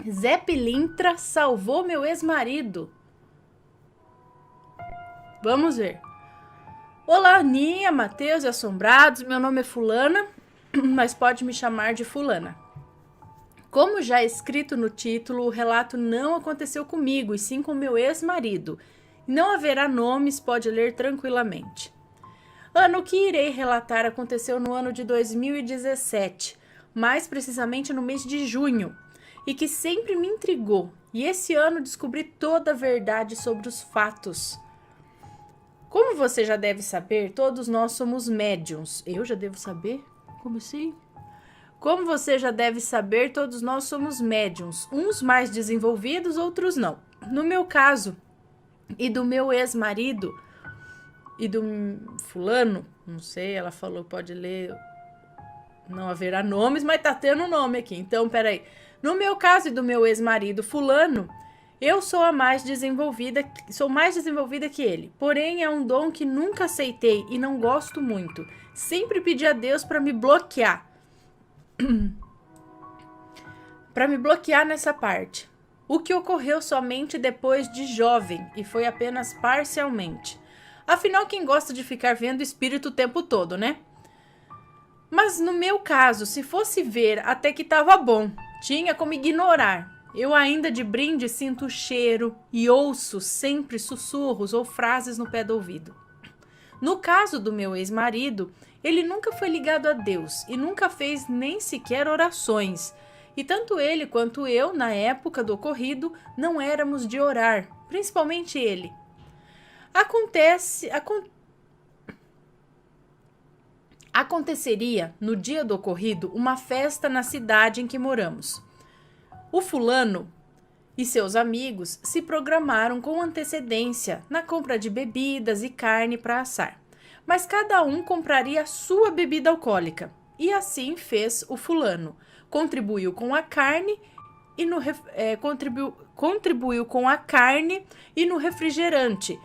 Zé Pilintra salvou meu ex-marido. Vamos ver. Olá, Aninha, Matheus e assombrados. Meu nome é Fulana, mas pode me chamar de Fulana. Como já é escrito no título, o relato não aconteceu comigo, e sim com meu ex-marido. Não haverá nomes, pode ler tranquilamente. O que irei relatar aconteceu no ano de 2017, mais precisamente no mês de junho, e que sempre me intrigou. E esse ano descobri toda a verdade sobre os fatos. Como você já deve saber, todos nós somos médiums. Eu já devo saber? Como assim? Como você já deve saber, todos nós somos médiums. Uns mais desenvolvidos, outros não. No meu caso, e do meu ex-marido, e do fulano, não sei, ela falou, pode ler, não haverá nomes, mas tá tendo nome aqui. Então, peraí. No meu caso e do meu ex-marido, fulano, eu sou mais desenvolvida que ele. Porém, é um dom que nunca aceitei e não gosto muito. Sempre pedi a Deus para me bloquear. Para me bloquear nessa parte. O que ocorreu somente depois de jovem e foi apenas parcialmente. Afinal, quem gosta de ficar vendo espírito o tempo todo, né? Mas no meu caso, se fosse ver, até que tava bom. Tinha como ignorar. Eu ainda de brinde sinto o cheiro e ouço sempre sussurros ou frases no pé do ouvido. No caso do meu ex-marido, ele nunca foi ligado a Deus e nunca fez nem sequer orações. E tanto ele quanto eu, na época do ocorrido, não éramos de orar, principalmente ele. Aconteceria, no dia do ocorrido, uma festa na cidade em que moramos. O fulano e seus amigos se programaram com antecedência na compra de bebidas e carne para assar. Mas cada um compraria a sua bebida alcoólica. E assim fez o fulano. Contribuiu com a carne e no refrigerante.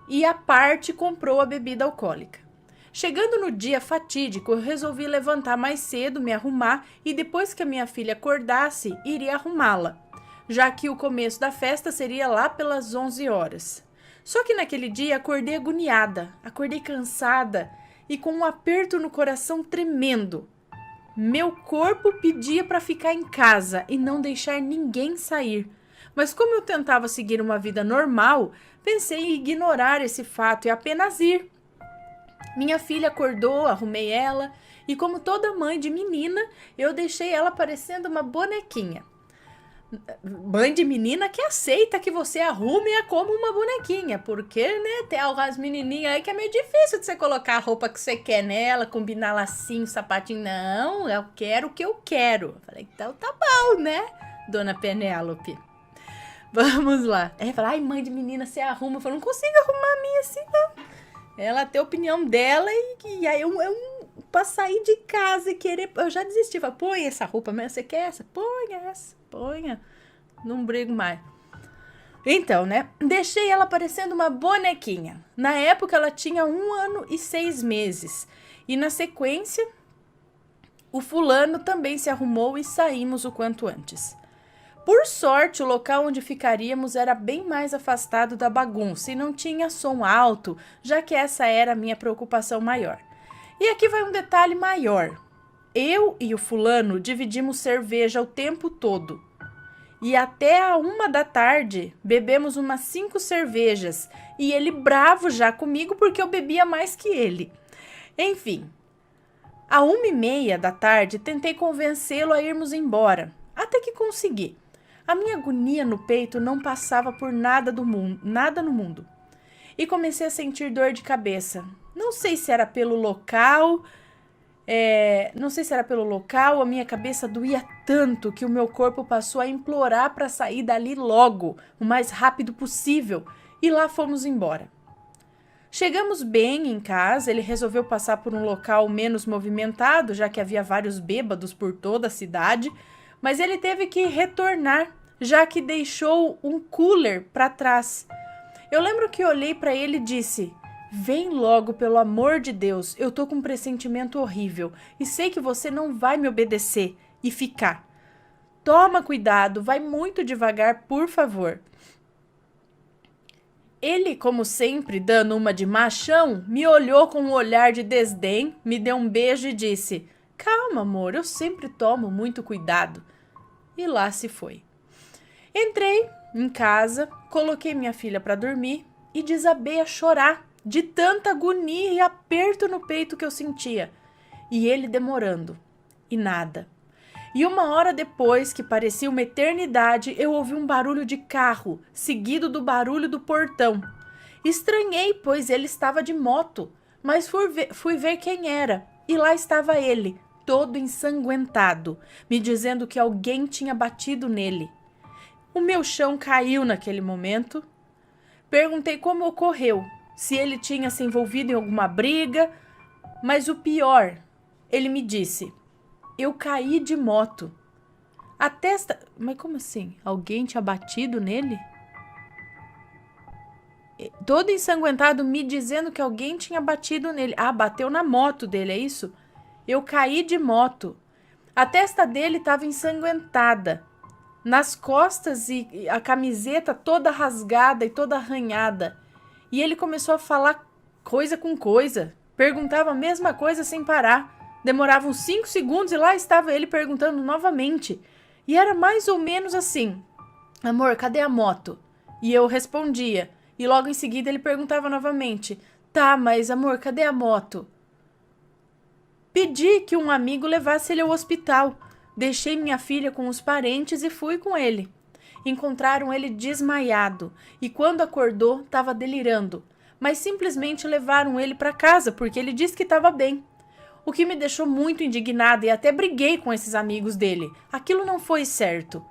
E à parte comprou a bebida alcoólica. Chegando no dia fatídico, eu resolvi levantar mais cedo, me arrumar e depois que a minha filha acordasse, iria arrumá-la, já que o começo da festa seria lá pelas 11 horas. Só que naquele dia acordei agoniada, acordei cansada e com um aperto no coração tremendo. Meu corpo pedia para ficar em casa e não deixar ninguém sair. Mas como eu tentava seguir uma vida normal, pensei em ignorar esse fato e apenas ir. Minha filha acordou, arrumei ela e como toda mãe de menina, eu deixei ela parecendo uma bonequinha. Mãe de menina que aceita que você arrume-a como uma bonequinha, porque, né, tem as menininhas aí que é meio difícil de você colocar a roupa que você quer nela, combinar lacinho, sapatinho. Não, eu quero o que eu quero. Falei, então tá bom, né, dona Penélope? Vamos lá. Fala, ai, mãe de menina, você arruma. Eu falo, não consigo arrumar a minha assim, não. Ela tem a opinião dela e aí eu pra sair de casa e querer... Eu já desisti. Falei, põe essa roupa mesmo, você quer essa? Põe essa, ponha. Não brigo mais. Então, né? Deixei ela parecendo uma bonequinha. Na época, ela tinha 1 ano e 6 meses. E na sequência, o fulano também se arrumou e saímos o quanto antes. Por sorte, o local onde ficaríamos era bem mais afastado da bagunça e não tinha som alto, já que essa era a minha preocupação maior. E aqui vai um detalhe maior. Eu e o fulano dividimos cerveja o tempo todo. E até a 1 da tarde bebemos umas 5 cervejas. E ele bravo já comigo porque eu bebia mais que ele. Enfim, à 1h30 da tarde tentei convencê-lo a irmos embora. Até que consegui. A minha agonia no peito não passava por nada no mundo. E comecei a sentir dor de cabeça. Não sei se era pelo local, a minha cabeça doía tanto que o meu corpo passou a implorar para sair dali logo, o mais rápido possível, e lá fomos embora. Chegamos bem em casa, ele resolveu passar por um local menos movimentado, já que havia vários bêbados por toda a cidade, mas ele teve que retornar, já que deixou um cooler para trás. Eu lembro que olhei para ele e disse: vem logo, pelo amor de Deus, eu tô com um pressentimento horrível e sei que você não vai me obedecer e ficar. Toma cuidado, vai muito devagar, por favor. Ele, como sempre, dando uma de machão, me olhou com um olhar de desdém, me deu um beijo e disse: calma, amor, eu sempre tomo muito cuidado. E lá se foi. Entrei em casa, coloquei minha filha para dormir e desabei a chorar de tanta agonia e aperto no peito que eu sentia. E ele demorando. E nada. E 1 hora depois, que parecia uma eternidade, eu ouvi um barulho de carro, seguido do barulho do portão. Estranhei, pois ele estava de moto, mas fui ver quem era. E lá estava ele, todo ensanguentado, me dizendo que alguém tinha batido nele. O meu chão caiu naquele momento. Perguntei como ocorreu, se ele tinha se envolvido em alguma briga, mas o pior, ele me disse: eu caí de moto. A testa... Mas como assim? Alguém tinha batido nele? Todo ensanguentado me dizendo que alguém tinha batido nele. Ah, bateu na moto dele, é isso? Eu caí de moto. A testa dele estava ensanguentada. Nas costas e a camiseta toda rasgada e toda arranhada. E ele começou a falar coisa com coisa. Perguntava a mesma coisa sem parar. Demorava uns 5 segundos e lá estava ele perguntando novamente. E era mais ou menos assim: amor, cadê a moto? E eu respondia. E logo em seguida ele perguntava novamente: tá, mas amor, cadê a moto? Pedi que um amigo levasse ele ao hospital. Deixei minha filha com os parentes e fui com ele. Encontraram ele desmaiado e quando acordou estava delirando. Mas simplesmente levaram ele para casa porque ele disse que estava bem. O que me deixou muito indignada e até briguei com esses amigos dele. Aquilo não foi certo.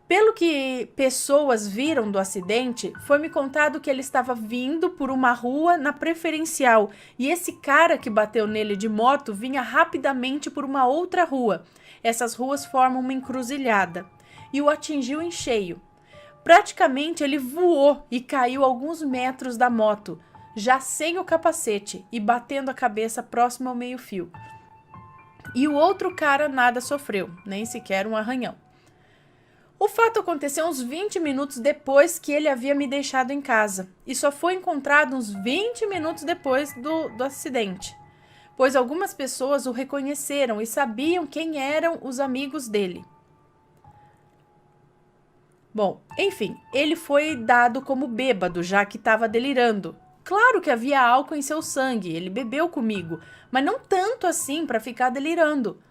Pelo que pessoas viram do acidente, foi-me contado que ele estava vindo por uma rua na preferencial e esse cara que bateu nele de moto vinha rapidamente por uma outra rua. Essas ruas formam uma encruzilhada e o atingiu em cheio. Praticamente ele voou e caiu alguns metros da moto, já sem o capacete e batendo a cabeça próximo ao meio-fio. E o outro cara nada sofreu, nem sequer um arranhão. O fato aconteceu uns 20 minutos depois que ele havia me deixado em casa e só foi encontrado uns 20 minutos depois do acidente, pois algumas pessoas o reconheceram e sabiam quem eram os amigos dele. Bom, enfim, ele foi dado como bêbado, já que estava delirando. Claro que havia álcool em seu sangue, ele bebeu comigo, mas não tanto assim para ficar delirando.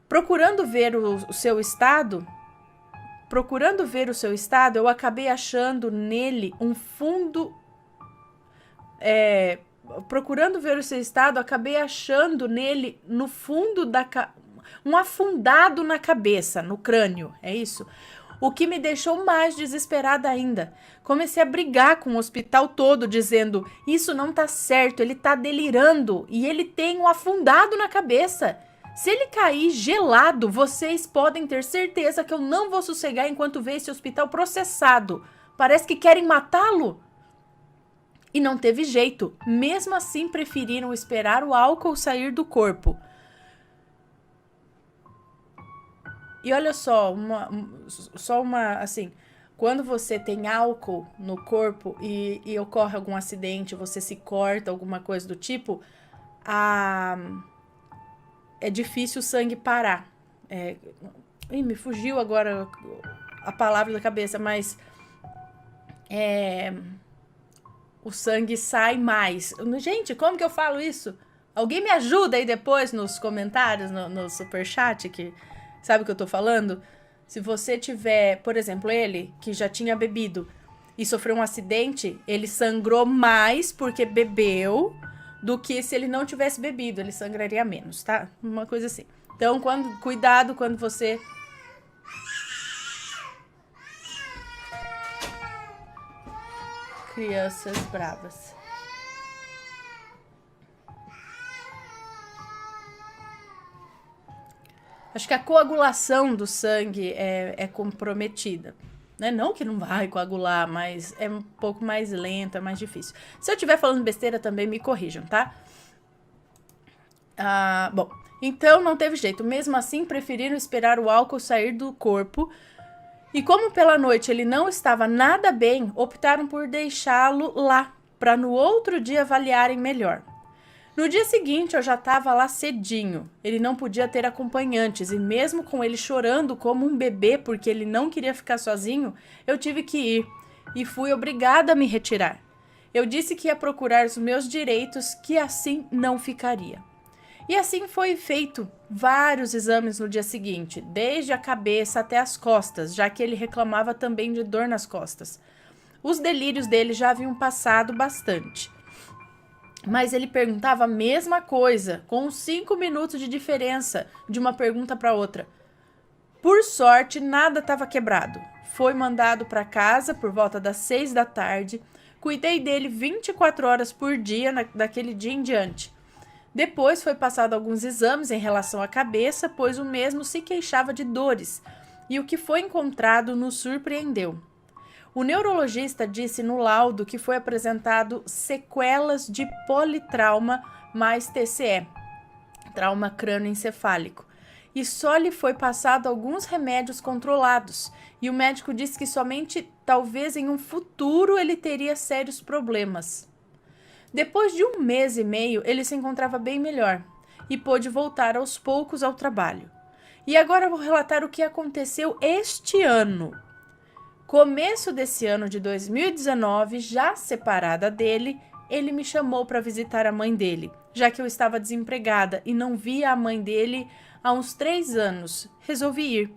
Procurando ver o seu estado, eu acabei achando nele um fundo... procurando ver o seu estado, acabei achando nele no fundo um afundado na cabeça, no crânio, é isso? O que me deixou mais desesperada ainda. Comecei a brigar com o hospital todo, dizendo: isso não tá certo, ele tá delirando e ele tem um afundado na cabeça. Se ele cair gelado, vocês podem ter certeza que eu não vou sossegar enquanto ver esse hospital processado. Parece que querem matá-lo. E não teve jeito. Mesmo assim, preferiram esperar o álcool sair do corpo. E olha só, assim, quando você tem álcool no corpo e ocorre algum acidente, você se corta, alguma coisa do tipo, é difícil o sangue parar. Me fugiu agora a palavra da cabeça, mas o sangue sai mais. Gente, como que eu falo isso? Alguém me ajuda aí depois nos comentários, no superchat, que sabe o que eu tô falando? Se você tiver, por exemplo, ele que já tinha bebido e sofreu um acidente, ele sangrou mais porque bebeu do que se ele não tivesse bebido, ele sangraria menos, tá? Uma coisa assim. Então, cuidado quando você... Crianças bravas. Acho que a coagulação do sangue é comprometida. Né? Não que não vai coagular, mas é um pouco mais lenta, mais difícil. Se eu estiver falando besteira também, me corrijam, tá? Bom, então não teve jeito. Mesmo assim, preferiram esperar o álcool sair do corpo. E como pela noite ele não estava nada bem, optaram por deixá-lo lá, para no outro dia avaliarem melhor. No dia seguinte eu já estava lá cedinho. Ele não podia ter acompanhantes e mesmo com ele chorando como um bebê porque ele não queria ficar sozinho, eu tive que ir e fui obrigada a me retirar. Eu disse que ia procurar os meus direitos, que assim não ficaria. E assim foi feito vários exames no dia seguinte, desde a cabeça até as costas, já que ele reclamava também de dor nas costas. Os delírios dele já haviam passado bastante. Mas ele perguntava a mesma coisa, com 5 minutos de diferença de uma pergunta para outra. Por sorte, nada estava quebrado. Foi mandado para casa por volta das 6 da tarde. Cuidei dele 24 horas por dia daquele dia em diante. Depois foi passado alguns exames em relação à cabeça, pois o mesmo se queixava de dores, e o que foi encontrado nos surpreendeu. O neurologista disse no laudo que foi apresentado sequelas de politrauma mais TCE, trauma crânioencefálico, e só lhe foi passado alguns remédios controlados, e o médico disse que somente talvez em um futuro ele teria sérios problemas. Depois de 1 mês e meio, ele se encontrava bem melhor e pôde voltar aos poucos ao trabalho. E agora eu vou relatar o que aconteceu este ano. Começo desse ano de 2019, já separada dele, ele me chamou para visitar a mãe dele, já que eu estava desempregada e não via a mãe dele há uns 3 anos. Resolvi ir.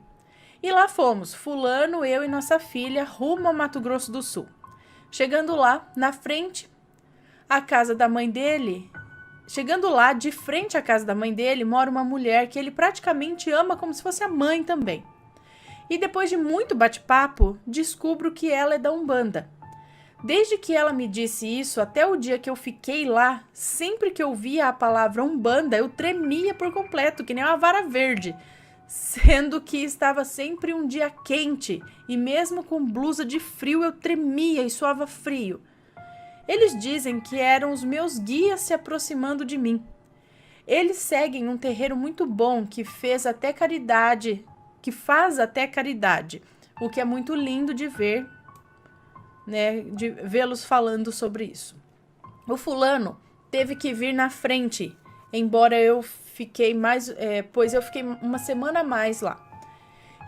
E lá fomos, fulano, eu e nossa filha, rumo ao Mato Grosso do Sul. Chegando lá, na frente, a casa da mãe dele, chegando lá, de frente à casa da mãe dele, mora uma mulher que ele praticamente ama como se fosse a mãe também. E depois de muito bate-papo, descubro que ela é da Umbanda. Desde que ela me disse isso, até o dia que eu fiquei lá, sempre que eu via a palavra Umbanda, eu tremia por completo, que nem uma vara verde, sendo que estava sempre um dia quente, e mesmo com blusa de frio eu tremia e suava frio. Eles dizem que eram os meus guias se aproximando de mim. Eles seguem um terreiro muito bom que faz até caridade, o que é muito lindo de ver, né, de vê-los falando sobre isso. O fulano teve que vir na frente, embora eu fiquei pois eu fiquei 1 semana a mais lá.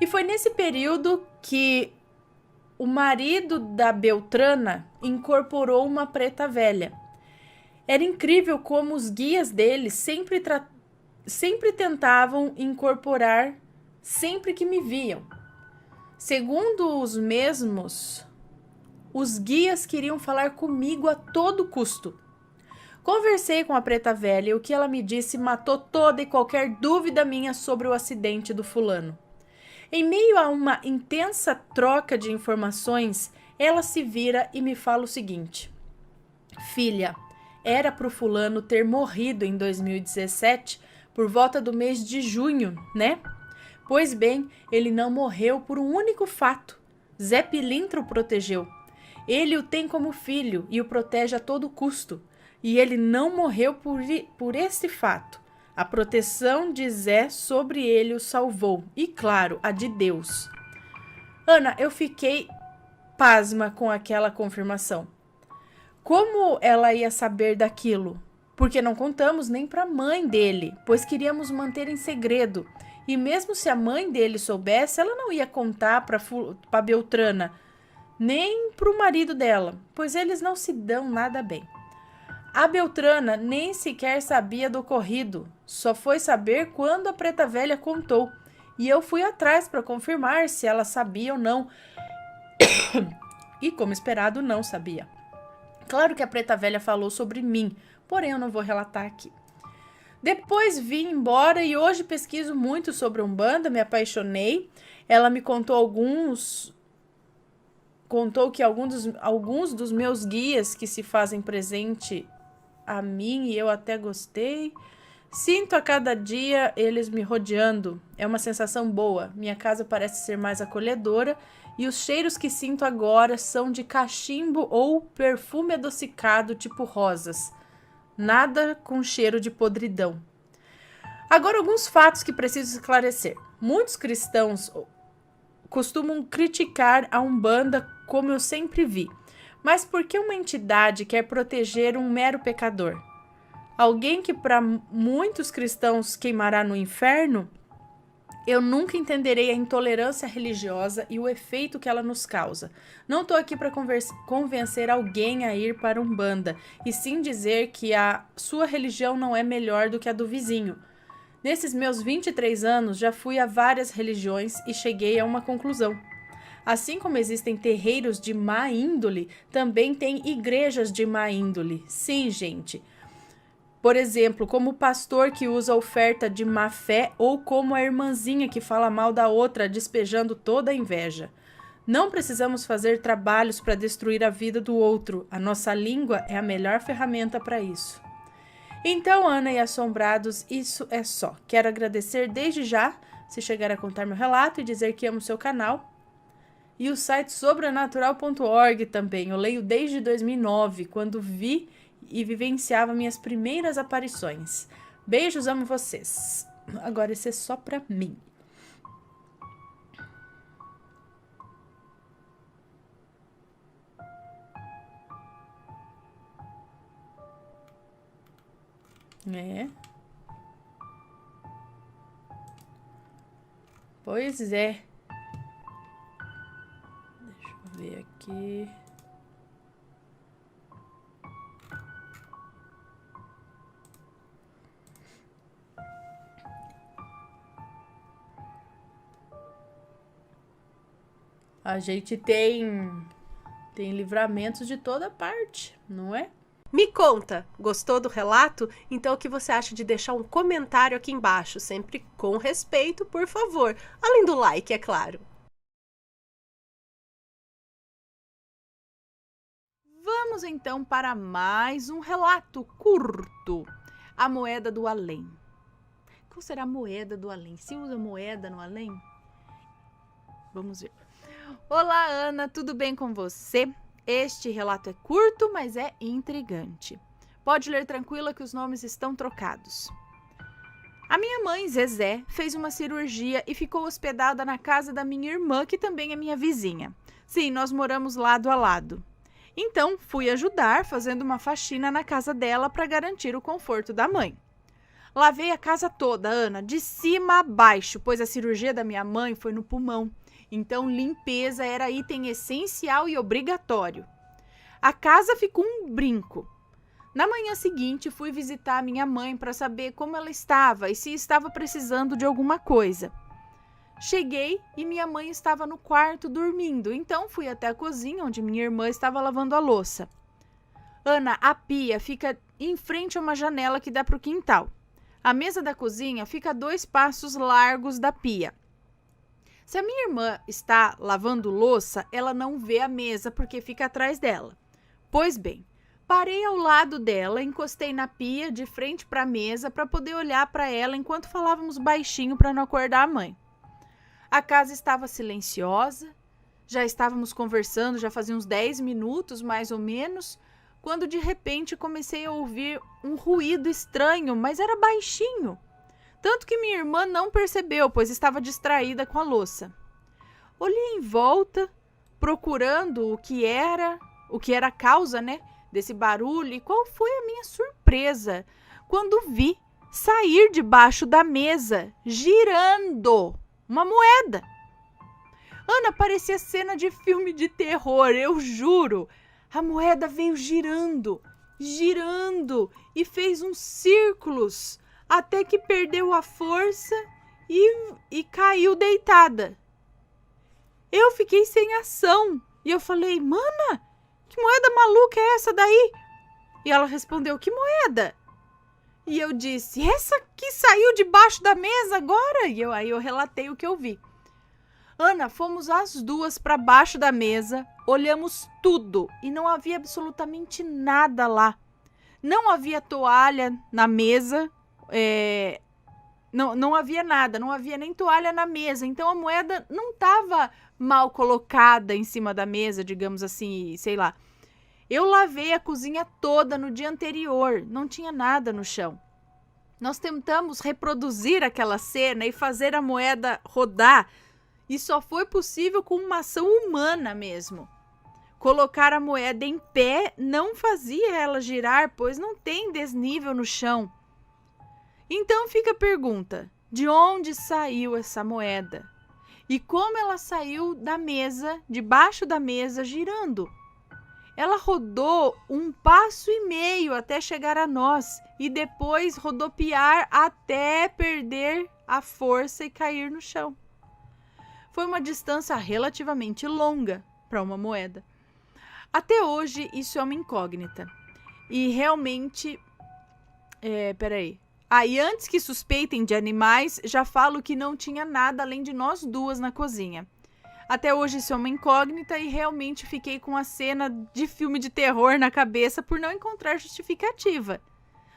E foi nesse período que o marido da Beltrana incorporou uma preta velha. Era incrível como os guias dele sempre tentavam incorporar sempre que me viam. Segundo os mesmos, os guias queriam falar comigo a todo custo. Conversei com a preta velha e o que ela me disse matou toda e qualquer dúvida minha sobre o acidente do fulano. Em meio a uma intensa troca de informações, ela se vira e me fala o seguinte: filha, era pro fulano ter morrido em 2017 por volta do mês de junho, né? Pois bem, ele não morreu por um único fato. Zé Pilintra o protegeu. Ele o tem como filho e o protege a todo custo. E ele não morreu por esse fato. A proteção de Zé sobre ele o salvou. E, claro, a de Deus. Ana, eu fiquei pasma com aquela confirmação. Como ela ia saber daquilo? Porque não contamos nem para a mãe dele, pois queríamos manter em segredo. E mesmo se a mãe dele soubesse, ela não ia contar para Beltrana, nem para o marido dela, pois eles não se dão nada bem. A Beltrana nem sequer sabia do ocorrido, só foi saber quando a preta velha contou. E eu fui atrás para confirmar se ela sabia ou não. E, como esperado, não sabia. Claro que a preta velha falou sobre mim, porém eu não vou relatar aqui. Depois vim embora e hoje pesquiso muito sobre Umbanda, me apaixonei. Ela me contou que alguns dos meus guias que se fazem presente a mim e eu até gostei. Sinto a cada dia eles me rodeando. É uma sensação boa. Minha casa parece ser mais acolhedora e os cheiros que sinto agora são de cachimbo ou perfume adocicado tipo rosas. Nada com cheiro de podridão. Agora, alguns fatos que preciso esclarecer. Muitos cristãos costumam criticar a Umbanda, como eu sempre vi. Mas por que uma entidade quer proteger um mero pecador? Alguém que para muitos cristãos queimará no inferno? Eu nunca entenderei a intolerância religiosa e o efeito que ela nos causa. Não estou aqui para convencer alguém a ir para Umbanda, e sim dizer que a sua religião não é melhor do que a do vizinho. Nesses meus 23 anos, já fui a várias religiões e cheguei a uma conclusão. Assim como existem terreiros de má índole, também tem igrejas de má índole. Sim, gente. Por exemplo, como o pastor que usa oferta de má fé ou como a irmãzinha que fala mal da outra, despejando toda a inveja. Não precisamos fazer trabalhos para destruir a vida do outro. A nossa língua é a melhor ferramenta para isso. Então, Ana e Assombrados, isso é só. Quero agradecer desde já, se chegar a contar meu relato e dizer que amo seu canal. E o site sobrenatural.org também. Eu leio desde 2009, quando vi e vivenciava minhas primeiras aparições. Beijos, amo vocês. Agora esse é só pra mim. Pois é. Deixa eu ver aqui. A gente tem livramentos de toda parte, não é? Me conta, gostou do relato? Então o que você acha de deixar um comentário aqui embaixo, sempre com respeito, por favor. Além do like, é claro. Vamos então para mais um relato curto. A moeda do além. Qual será a moeda do além? Se usa moeda no além? Vamos ver. Olá, Ana, tudo bem com você? Este relato é curto, mas é intrigante. Pode ler tranquila que os nomes estão trocados. A minha mãe, Zezé, fez uma cirurgia e ficou hospedada na casa da minha irmã, que também é minha vizinha. Sim, nós moramos lado a lado. Então, fui ajudar fazendo uma faxina na casa dela para garantir o conforto da mãe. Lavei a casa toda, Ana, de cima a baixo, pois a cirurgia da minha mãe foi no pulmão. Então, limpeza era item essencial e obrigatório. A casa ficou um brinco. Na manhã seguinte, fui visitar a minha mãe para saber como ela estava e se estava precisando de alguma coisa. Cheguei e minha mãe estava no quarto dormindo, então fui até a cozinha onde minha irmã estava lavando a louça. Ana, a pia fica em frente a uma janela que dá para o quintal. A mesa da cozinha fica a 2 passos largos da pia. Se a minha irmã está lavando louça, ela não vê a mesa porque fica atrás dela. Pois bem, parei ao lado dela, encostei na pia de frente para a mesa para poder olhar para ela enquanto falávamos baixinho para não acordar a mãe. A casa estava silenciosa, já estávamos conversando, já fazia uns 10 minutos mais ou menos, quando de repente comecei a ouvir um ruído estranho, mas era baixinho. Tanto que minha irmã não percebeu, pois estava distraída com a louça. Olhei em volta, procurando o que era a causa, desse barulho, e qual foi a minha surpresa quando vi sair debaixo da mesa, girando, uma moeda. Ana, parecia cena de filme de terror, eu juro. A moeda veio girando, e fez uns círculos, até que perdeu a força e caiu deitada. Eu fiquei sem ação e eu falei, mana, que moeda maluca é essa daí? E ela respondeu, que moeda? E eu disse, essa que saiu debaixo da mesa agora? E aí eu relatei o que eu vi. Ana, fomos as duas para baixo da mesa, olhamos tudo e não havia absolutamente nada lá. Não havia toalha na mesa, não havia nada, não havia nem toalha na mesa. Então a moeda não estava mal colocada em cima da mesa, digamos assim, sei lá. Eu lavei a cozinha toda no dia anterior, não tinha nada no chão. Nós tentamos reproduzir aquela cena e fazer a moeda rodar, e só foi possível com uma ação humana mesmo. Colocar a moeda em pé não fazia ela girar, pois não tem desnível no chão. Então fica a pergunta: de onde saiu essa moeda? E como ela saiu da mesa, debaixo da mesa, girando? Ela rodou 1,5 passo até chegar a nós e depois rodopiar até perder a força e cair no chão. Foi uma distância relativamente longa para uma moeda. Até hoje isso é uma incógnita. E realmente... E antes que suspeitem de animais, já falo que não tinha nada além de nós duas na cozinha. Até hoje isso é uma incógnita e realmente fiquei com a cena de filme de terror na cabeça por não encontrar justificativa.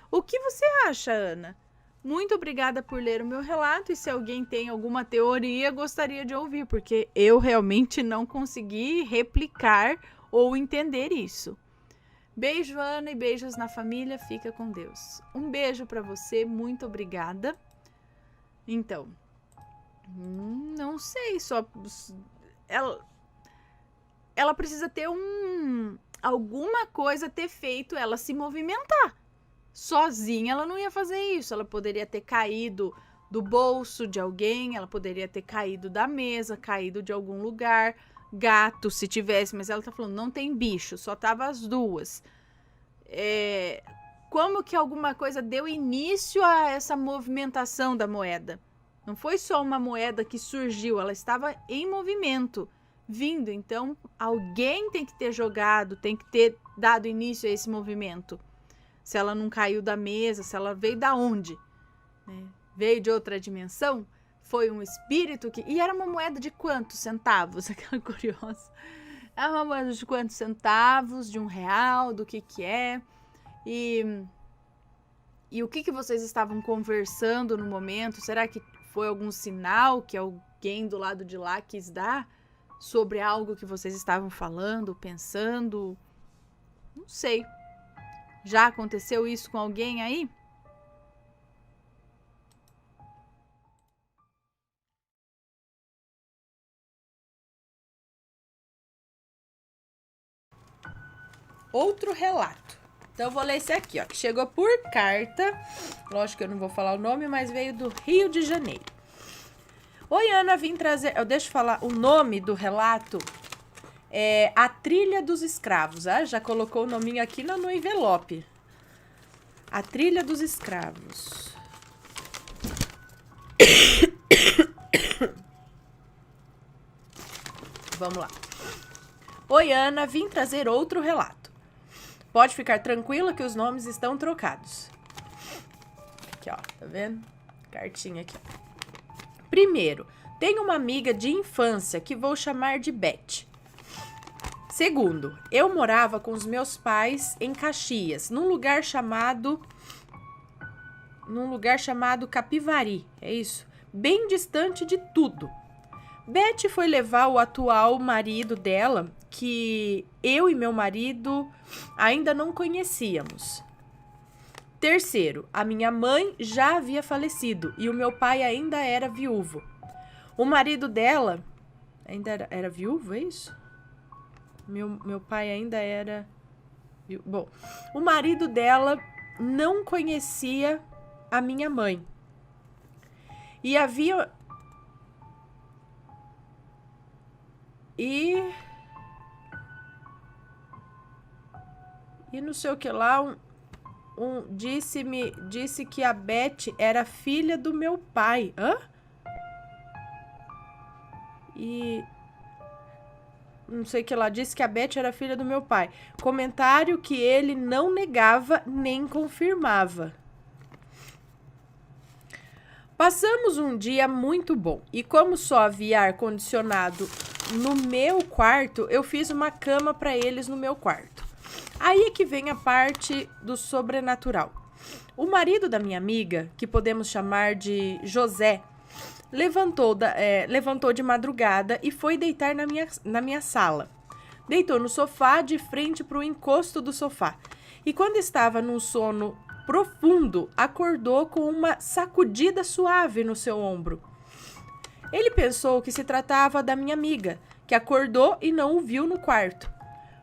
O que você acha, Ana? Muito obrigada por ler o meu relato e se alguém tem alguma teoria, gostaria de ouvir, porque eu realmente não consegui replicar ou entender isso. Beijo, Ana, e beijos na família. Fica com Deus. Um beijo para você. Muito obrigada. Então, não sei, só... Ela precisa ter alguma coisa ter feito ela se movimentar. Sozinha ela não ia fazer isso. Ela poderia ter caído do bolso de alguém, ela poderia ter caído da mesa, caído de algum lugar... Gato, se tivesse, mas ela tá falando, não tem bicho, só tava as duas. Como que alguma coisa deu início a essa movimentação da moeda? Não foi só uma moeda que surgiu, ela estava em movimento, vindo. Então, alguém tem que ter jogado, tem que ter dado início a esse movimento. Se ela não caiu da mesa, se ela veio da onde? Veio de outra dimensão? Foi um espírito que... E era uma moeda de quantos centavos? Aquela curiosa. Era uma moeda de quantos centavos? De R$1? Do que é? E o que vocês estavam conversando no momento? Será que foi algum sinal que alguém do lado de lá quis dar sobre algo que vocês estavam falando, pensando? Não sei. Já aconteceu isso com alguém aí? Outro relato. Então eu vou ler esse aqui, ó, que chegou por carta. Lógico que eu não vou falar o nome, mas veio do Rio de Janeiro. Oi, Ana, vim trazer... Deixa eu falar o nome do relato. É A Trilha dos Escravos. Já colocou o nominho aqui no envelope. A Trilha dos Escravos. Vamos lá. Oi, Ana, vim trazer outro relato. Pode ficar tranquila que os nomes estão trocados. Aqui, ó, tá vendo? Cartinha aqui, ó. Primeiro, tenho uma amiga de infância que vou chamar de Beth. Segundo, eu morava com os meus pais em Caxias, num lugar chamado Capivari, é isso? Bem distante de tudo. Beth foi levar o atual marido dela, que eu e meu marido ainda não conhecíamos. Terceiro, a minha mãe já havia falecido e o meu pai ainda era viúvo. O marido dela ainda era viúvo, é isso? Meu pai ainda era... Bom, o marido dela não conhecia a minha mãe. E havia... E não sei o que lá, disse que a Beth era filha do meu pai. Hã? E não sei o que lá, disse que a Beth era filha do meu pai. Comentário que ele não negava nem confirmava. Passamos um dia muito bom e como só havia ar-condicionado no meu quarto, eu fiz uma cama para eles no meu quarto. Aí é que vem a parte do sobrenatural. O marido da minha amiga, que podemos chamar de José, levantou de madrugada e foi deitar na minha sala. Deitou no sofá de frente para o encosto do sofá. E quando estava num sono profundo acordou com uma sacudida suave no seu ombro. Ele pensou que se tratava da minha amiga, que acordou e não o viu no quarto.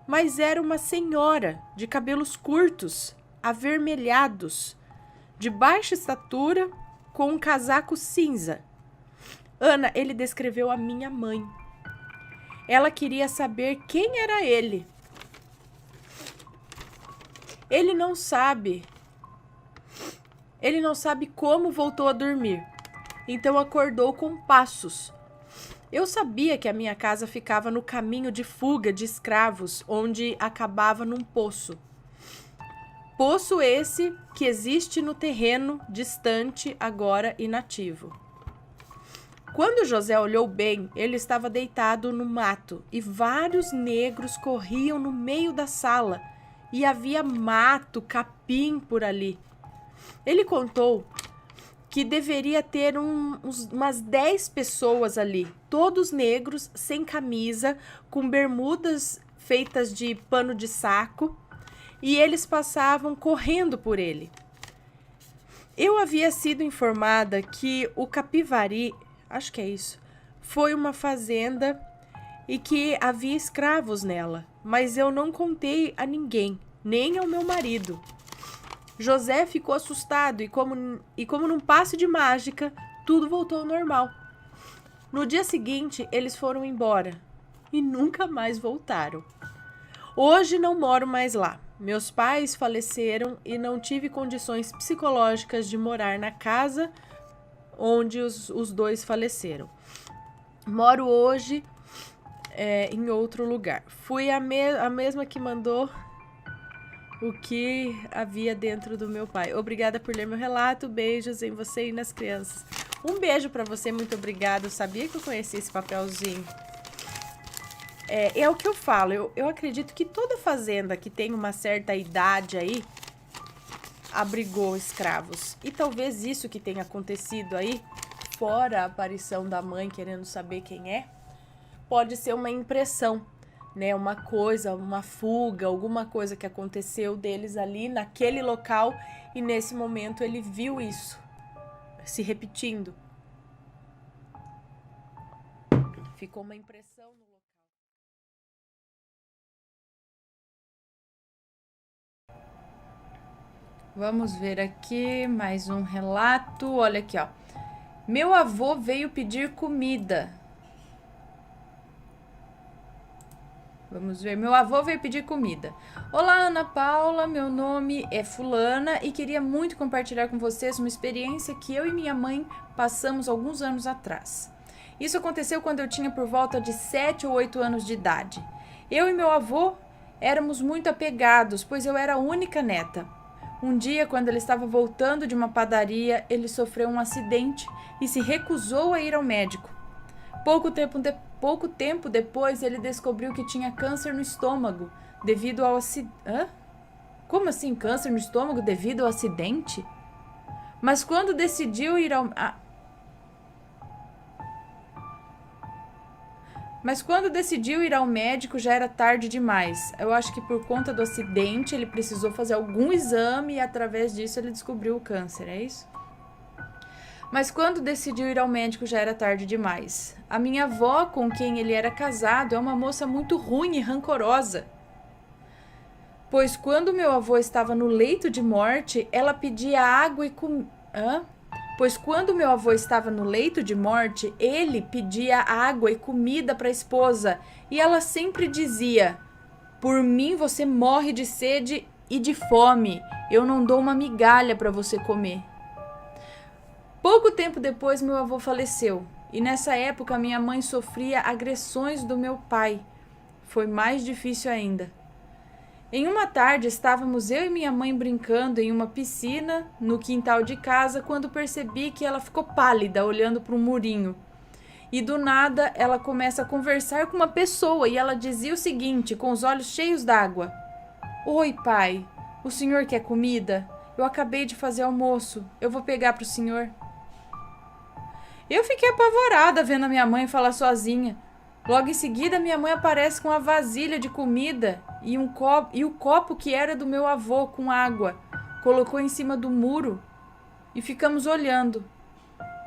Mas era uma senhora de cabelos curtos, avermelhados, de baixa estatura, com um casaco cinza. Ana, ele descreveu a minha mãe. Ela queria saber quem era ele. Ele não sabe como voltou a dormir. Então acordou com passos. Eu sabia que a minha casa ficava no caminho de fuga de escravos, onde acabava num poço. Poço esse que existe no terreno distante, agora inativo. Quando José olhou bem, ele estava deitado no mato e vários negros corriam no meio da sala e havia mato, capim por ali. Ele contou que deveria ter umas 10 pessoas ali, todos negros, sem camisa, com bermudas feitas de pano de saco, e eles passavam correndo por ele. Eu havia sido informada que o Capivari, acho que é isso, foi uma fazenda e que havia escravos nela, mas eu não contei a ninguém, nem ao meu marido. José ficou assustado e como num passe de mágica, tudo voltou ao normal. No dia seguinte, eles foram embora e nunca mais voltaram. Hoje não moro mais lá. Meus pais faleceram e não tive condições psicológicas de morar na casa onde os dois faleceram. Moro hoje em outro lugar. Fui a mesma que mandou o que havia dentro do meu pai. Obrigada por ler meu relato. Beijos em você e nas crianças. Um beijo para você, muito obrigada. Eu sabia que eu conhecia esse papelzinho. É o que eu falo. Eu acredito que toda fazenda que tem uma certa idade aí abrigou escravos. E talvez isso que tenha acontecido aí, fora a aparição da mãe querendo saber quem é, pode ser uma impressão, né? Uma coisa, uma fuga, alguma coisa que aconteceu deles ali naquele local e nesse momento ele viu isso se repetindo. Ficou uma impressão no local. Vamos ver aqui mais um relato. Olha aqui, ó. Meu avô veio pedir comida. Vamos ver. Meu avô veio pedir comida. Olá, Ana Paula. Meu nome é Fulana e queria muito compartilhar com vocês uma experiência que eu e minha mãe passamos alguns anos atrás. Isso aconteceu quando eu tinha por volta de 7 ou 8 anos de idade. Eu e meu avô éramos muito apegados, pois eu era a única neta. Um dia, quando ele estava voltando de uma padaria, ele sofreu um acidente e se recusou a ir ao médico. Pouco tempo depois, ele descobriu que tinha câncer no estômago devido ao acidente. Hã? Como assim câncer no estômago devido ao acidente? Mas quando decidiu ir ao... Mas quando decidiu ir ao médico já era tarde demais. Eu acho que por conta do acidente ele precisou fazer algum exame e através disso ele descobriu o câncer, é isso? Mas quando decidiu ir ao médico já era tarde demais. A minha avó, com quem ele era casado, é uma moça muito ruim e rancorosa. Pois quando meu avô estava no leito de morte, ela pedia água e comida. Pois quando meu avô estava no leito de morte, ele pedia água e comida para a esposa, e ela sempre dizia: por mim você morre de sede e de fome, eu não dou uma migalha para você comer. Pouco tempo depois meu avô faleceu, e nessa época minha mãe sofria agressões do meu pai. Foi mais difícil ainda. Em uma tarde, estávamos eu e minha mãe brincando em uma piscina no quintal de casa quando percebi que ela ficou pálida olhando para um murinho. E do nada, ela começa a conversar com uma pessoa e ela dizia o seguinte, com os olhos cheios d'água: Oi, pai, o senhor quer comida? Eu acabei de fazer almoço, eu vou pegar para o senhor. Eu fiquei apavorada vendo a minha mãe falar sozinha. Logo em seguida, minha mãe aparece com uma vasilha de comida e o copo que era do meu avô com água. colocou em cima do muro e ficamos olhando.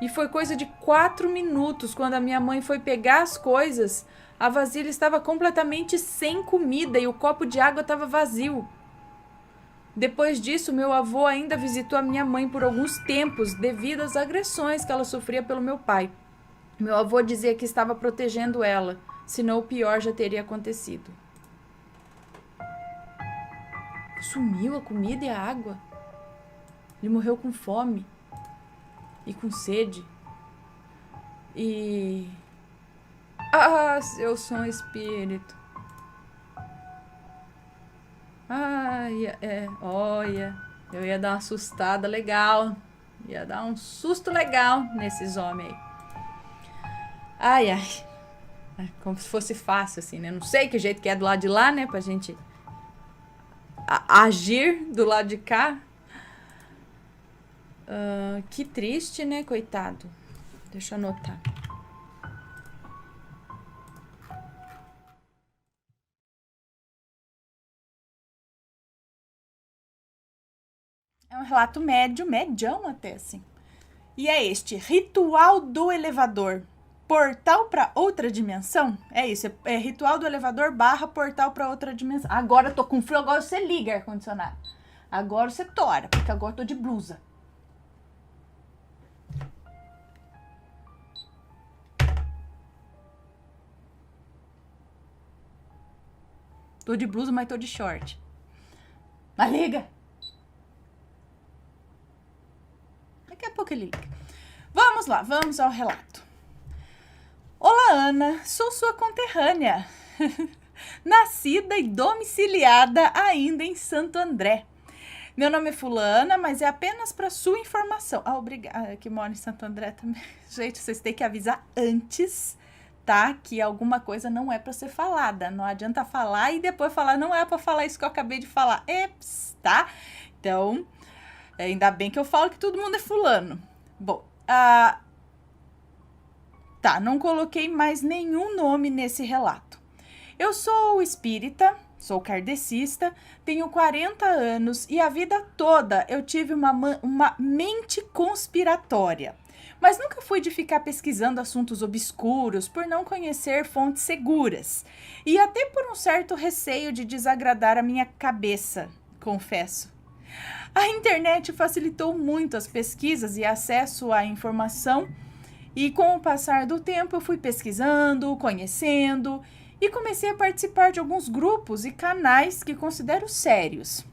E foi coisa de 4 minutos, quando a minha mãe foi pegar as coisas, a vasilha estava completamente sem comida e o copo de água estava vazio. Depois disso, meu avô ainda visitou a minha mãe por alguns tempos, devido às agressões que ela sofria pelo meu pai. Meu avô dizia que estava protegendo ela, senão o pior já teria acontecido. Sumiu a comida e a água. Ele morreu com fome e com sede. E... Ah, eu sou um espírito. Ai, olha, eu ia dar uma assustada legal. Ia dar um susto legal nesses homens aí. Ai. Como se fosse fácil, assim, né? Não sei que jeito que é do lado de lá, né? Pra gente agir do lado de cá. Que triste, né? Coitado. Deixa eu anotar. É um relato medião até, assim. E é este, Ritual do Elevador. Portal para outra dimensão? É isso, é Ritual do Elevador / portal para outra dimensão. Agora eu tô com frio, agora você liga ar-condicionado. Agora você tora, porque agora eu tô de blusa. Tô de blusa, mas tô de short. Mas liga! Daqui a pouco ele liga. Vamos lá, vamos ao relato. Olá, Ana, sou sua conterrânea. Nascida e domiciliada ainda em Santo André. Meu nome é fulana, mas é apenas para sua informação. Obrigada, que mora em Santo André também. Gente, vocês têm que avisar antes, tá? Que alguma coisa não é para ser falada. Não adianta falar e depois falar, não é para falar isso que eu acabei de falar. Eps, tá? Então, ainda bem que eu falo que todo mundo é fulano. Bom, tá, não coloquei mais nenhum nome nesse relato. Eu sou espírita, sou kardecista, tenho 40 anos e a vida toda eu tive uma mente conspiratória. Mas nunca fui de ficar pesquisando assuntos obscuros por não conhecer fontes seguras. E até por um certo receio de desagradar a minha cabeça, confesso. A internet facilitou muito as pesquisas e acesso à informação. E com o passar do tempo eu fui pesquisando, conhecendo e comecei a participar de alguns grupos e canais que considero sérios.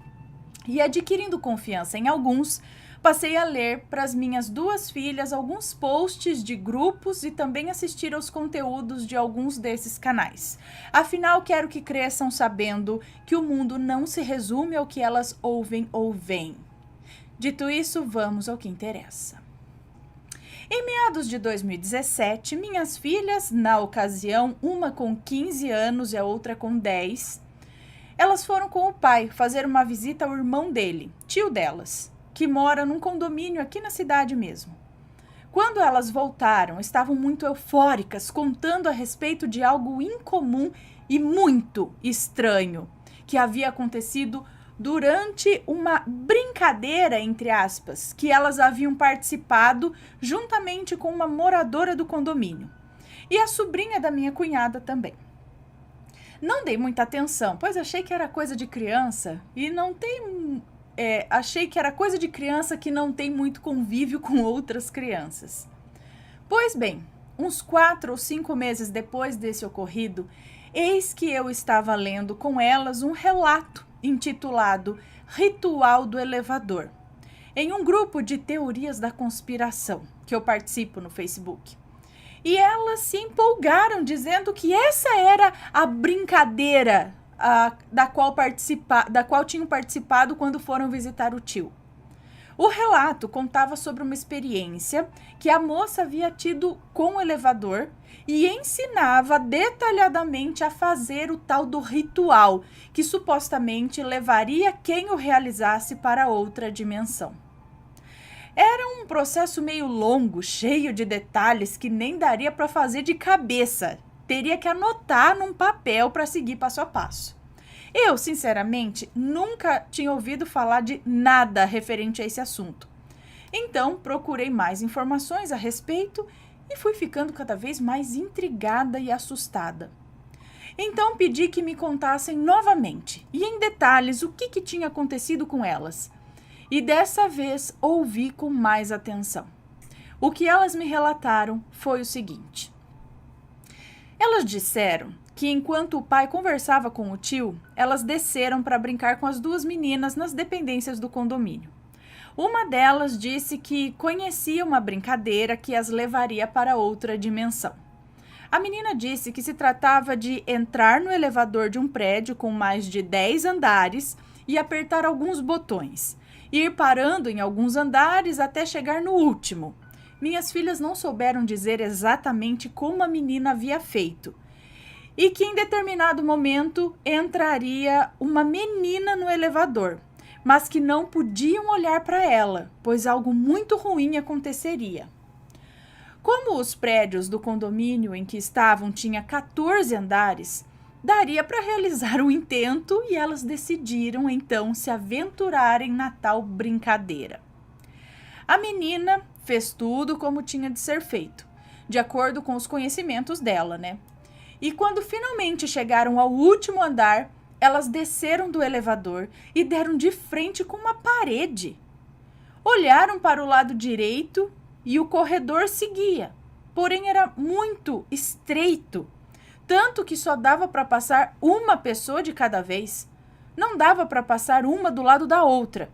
E adquirindo confiança em alguns, passei a ler para as minhas 2 filhas alguns posts de grupos e também assistir aos conteúdos de alguns desses canais. Afinal, quero que cresçam sabendo que o mundo não se resume ao que elas ouvem ou veem. Dito isso, vamos ao que interessa. Em meados de 2017, minhas filhas, na ocasião, uma com 15 anos e a outra com 10, elas foram com o pai fazer uma visita ao irmão dele, tio delas, que mora num condomínio aqui na cidade mesmo. Quando elas voltaram, estavam muito eufóricas, contando a respeito de algo incomum e muito estranho que havia acontecido durante uma brincadeira, entre aspas, que elas haviam participado juntamente com uma moradora do condomínio. E a sobrinha da minha cunhada também. Não dei muita atenção, pois achei que era coisa de criança e não tem... achei que era coisa de criança que não tem muito convívio com outras crianças. Pois bem, uns 4 ou 5 meses depois desse ocorrido, eis que eu estava lendo com elas um relato intitulado Ritual do Elevador, em um grupo de teorias da conspiração que eu participo no Facebook. E elas se empolgaram dizendo que essa era a brincadeira da qual tinham participado quando foram visitar o tio. O relato contava sobre uma experiência que a moça havia tido com o elevador e ensinava detalhadamente a fazer o tal do ritual, que supostamente levaria quem o realizasse para outra dimensão. Era um processo meio longo, cheio de detalhes que nem daria para fazer de cabeça. Teria que anotar num papel para seguir passo a passo. Eu, sinceramente, nunca tinha ouvido falar de nada referente a esse assunto. Então, procurei mais informações a respeito e fui ficando cada vez mais intrigada e assustada. Então, pedi que me contassem novamente e em detalhes o que tinha acontecido com elas. E dessa vez ouvi com mais atenção. O que elas me relataram foi o seguinte. Elas disseram que enquanto o pai conversava com o tio, elas desceram para brincar com as duas meninas nas dependências do condomínio. Uma delas disse que conhecia uma brincadeira que as levaria para outra dimensão. A menina disse que se tratava de entrar no elevador de um prédio com mais de 10 andares e apertar alguns botões, ir parando em alguns andares até chegar no último. Minhas filhas não souberam dizer exatamente como a menina havia feito, e que em determinado momento entraria uma menina no elevador, mas que não podiam olhar para ela, pois algo muito ruim aconteceria. Como os prédios do condomínio em que estavam tinha 14 andares, daria para realizar o intento e elas decidiram então se aventurarem na tal brincadeira. A menina fez tudo como tinha de ser feito, de acordo com os conhecimentos dela, né? E quando finalmente chegaram ao último andar, elas desceram do elevador e deram de frente com uma parede. Olharam para o lado direito e o corredor seguia, porém era muito estreito, tanto que só dava para passar uma pessoa de cada vez. Não dava para passar uma do lado da outra.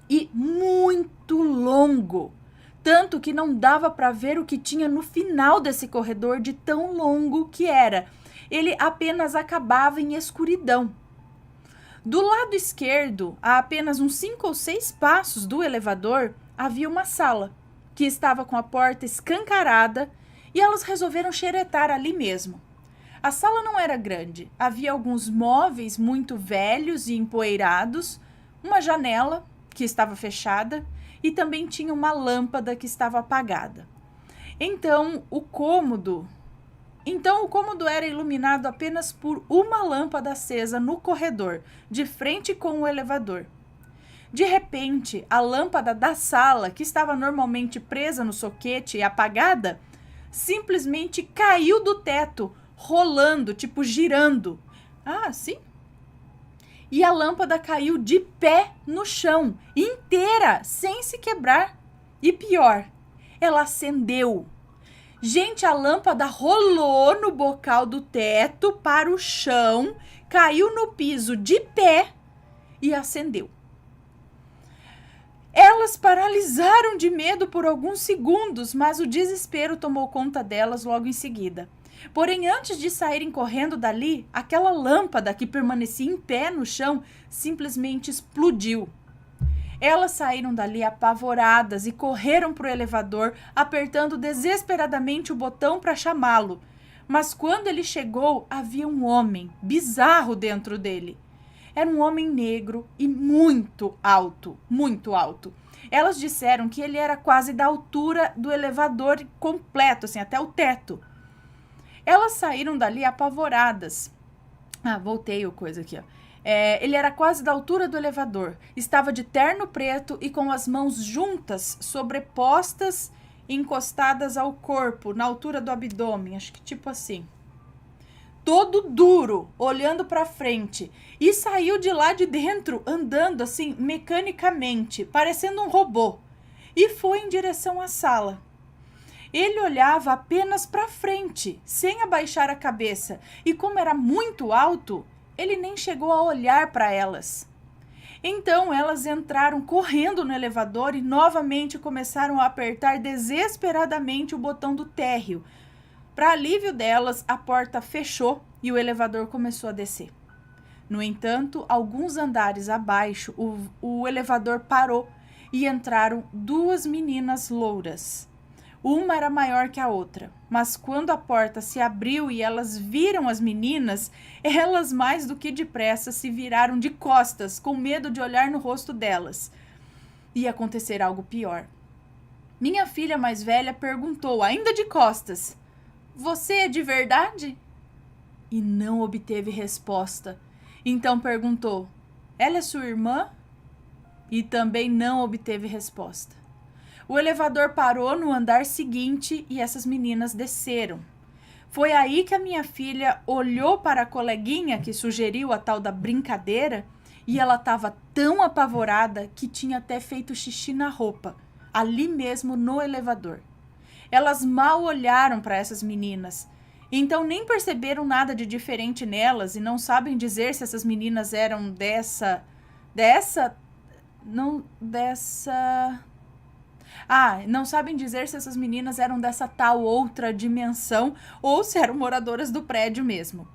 E muito longo, tanto que não dava para ver o que tinha no final desse corredor de tão longo que era. Ele apenas acabava em escuridão. Do lado esquerdo, a apenas uns 5 ou 6 passos do elevador, havia uma sala, que estava com a porta escancarada, e elas resolveram xeretar ali mesmo. A sala não era grande, havia alguns móveis muito velhos e empoeirados, uma janela que estava fechada e também tinha uma lâmpada que estava apagada. Então, o cômodo era iluminado apenas por uma lâmpada acesa no corredor, de frente com o elevador. De repente, a lâmpada da sala, que estava normalmente presa no soquete e apagada, simplesmente caiu do teto, rolando, tipo girando. Ah, sim? E a lâmpada caiu de pé no chão, inteira, sem se quebrar. E pior, ela acendeu. Gente, a lâmpada rolou no bocal do teto para o chão, caiu no piso de pé e acendeu. Elas paralisaram de medo por alguns segundos, mas o desespero tomou conta delas logo em seguida. Porém, antes de saírem correndo dali, aquela lâmpada que permanecia em pé no chão simplesmente explodiu. Elas saíram dali apavoradas e correram para o elevador, apertando desesperadamente o botão para chamá-lo. Mas quando ele chegou, havia um homem bizarro dentro dele. Era um homem negro e muito alto, muito alto. Elas disseram que ele era quase da altura do elevador completo, assim, até o teto. Elas saíram dali apavoradas. Voltei o coisa aqui, ó. Ele era quase da altura do elevador. Estava de terno preto e com as mãos juntas, sobrepostas e encostadas ao corpo, na altura do abdômen. Acho que tipo assim. Todo duro, olhando para frente. E saiu de lá de dentro, andando assim, mecanicamente, parecendo um robô. E foi em direção à sala. Ele olhava apenas para frente, sem abaixar a cabeça. E como era muito alto, ele nem chegou a olhar para elas. Então elas entraram correndo no elevador e novamente começaram a apertar desesperadamente o botão do térreo. Para alívio delas, a porta fechou e o elevador começou a descer. No entanto, alguns andares abaixo, o elevador parou e entraram 2 meninas louras. Uma era maior que a outra, mas quando a porta se abriu e elas viram as meninas, elas mais do que depressa se viraram de costas, com medo de olhar no rosto delas. Ia acontecer algo pior. Minha filha mais velha perguntou, ainda de costas, "Você é de verdade?" E não obteve resposta. Então perguntou: ela é sua irmã? E também não obteve resposta. O elevador parou no andar seguinte e essas meninas desceram. Foi aí que a minha filha olhou para a coleguinha que sugeriu a tal da brincadeira e ela estava tão apavorada que tinha até feito xixi na roupa, ali mesmo no elevador. Elas mal olharam para essas meninas, então nem perceberam nada de diferente nelas e não sabem dizer se essas meninas eram não sabem dizer se essas meninas eram dessa tal outra dimensão ou se eram moradoras do prédio mesmo.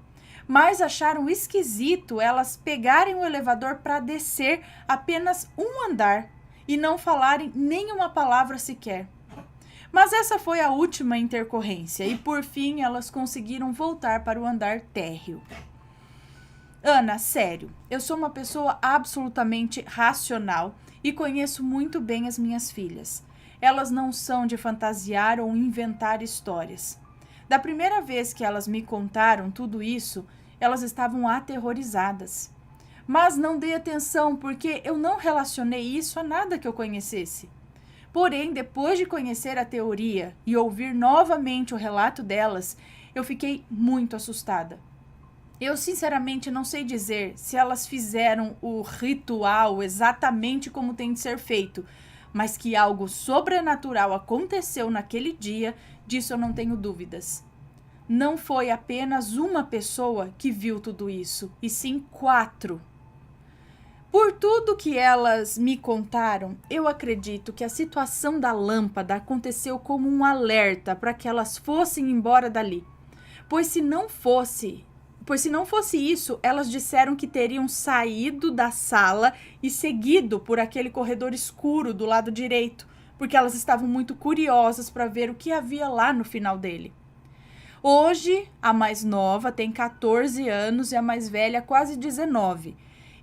Mas acharam esquisito elas pegarem o elevador para descer apenas um andar e não falarem nenhuma palavra sequer. Mas essa foi a última intercorrência e por fim elas conseguiram voltar para o andar térreo. Ana, sério, eu sou uma pessoa absolutamente racional e conheço muito bem as minhas filhas. Elas não são de fantasiar ou inventar histórias. Da primeira vez que elas me contaram tudo isso, elas estavam aterrorizadas. Mas não dei atenção porque eu não relacionei isso a nada que eu conhecesse. Porém, depois de conhecer a teoria e ouvir novamente o relato delas, eu fiquei muito assustada. Eu sinceramente não sei dizer se elas fizeram o ritual exatamente como tem de ser feito, mas que algo sobrenatural aconteceu naquele dia, disso eu não tenho dúvidas. Não foi apenas uma pessoa que viu tudo isso, e sim 4. Por tudo que elas me contaram, eu acredito que a situação da lâmpada aconteceu como um alerta para que elas fossem embora dali. Pois se não fosse isso, elas disseram que teriam saído da sala e seguido por aquele corredor escuro do lado direito, porque elas estavam muito curiosas para ver o que havia lá no final dele. Hoje, a mais nova tem 14 anos e a mais velha quase 19,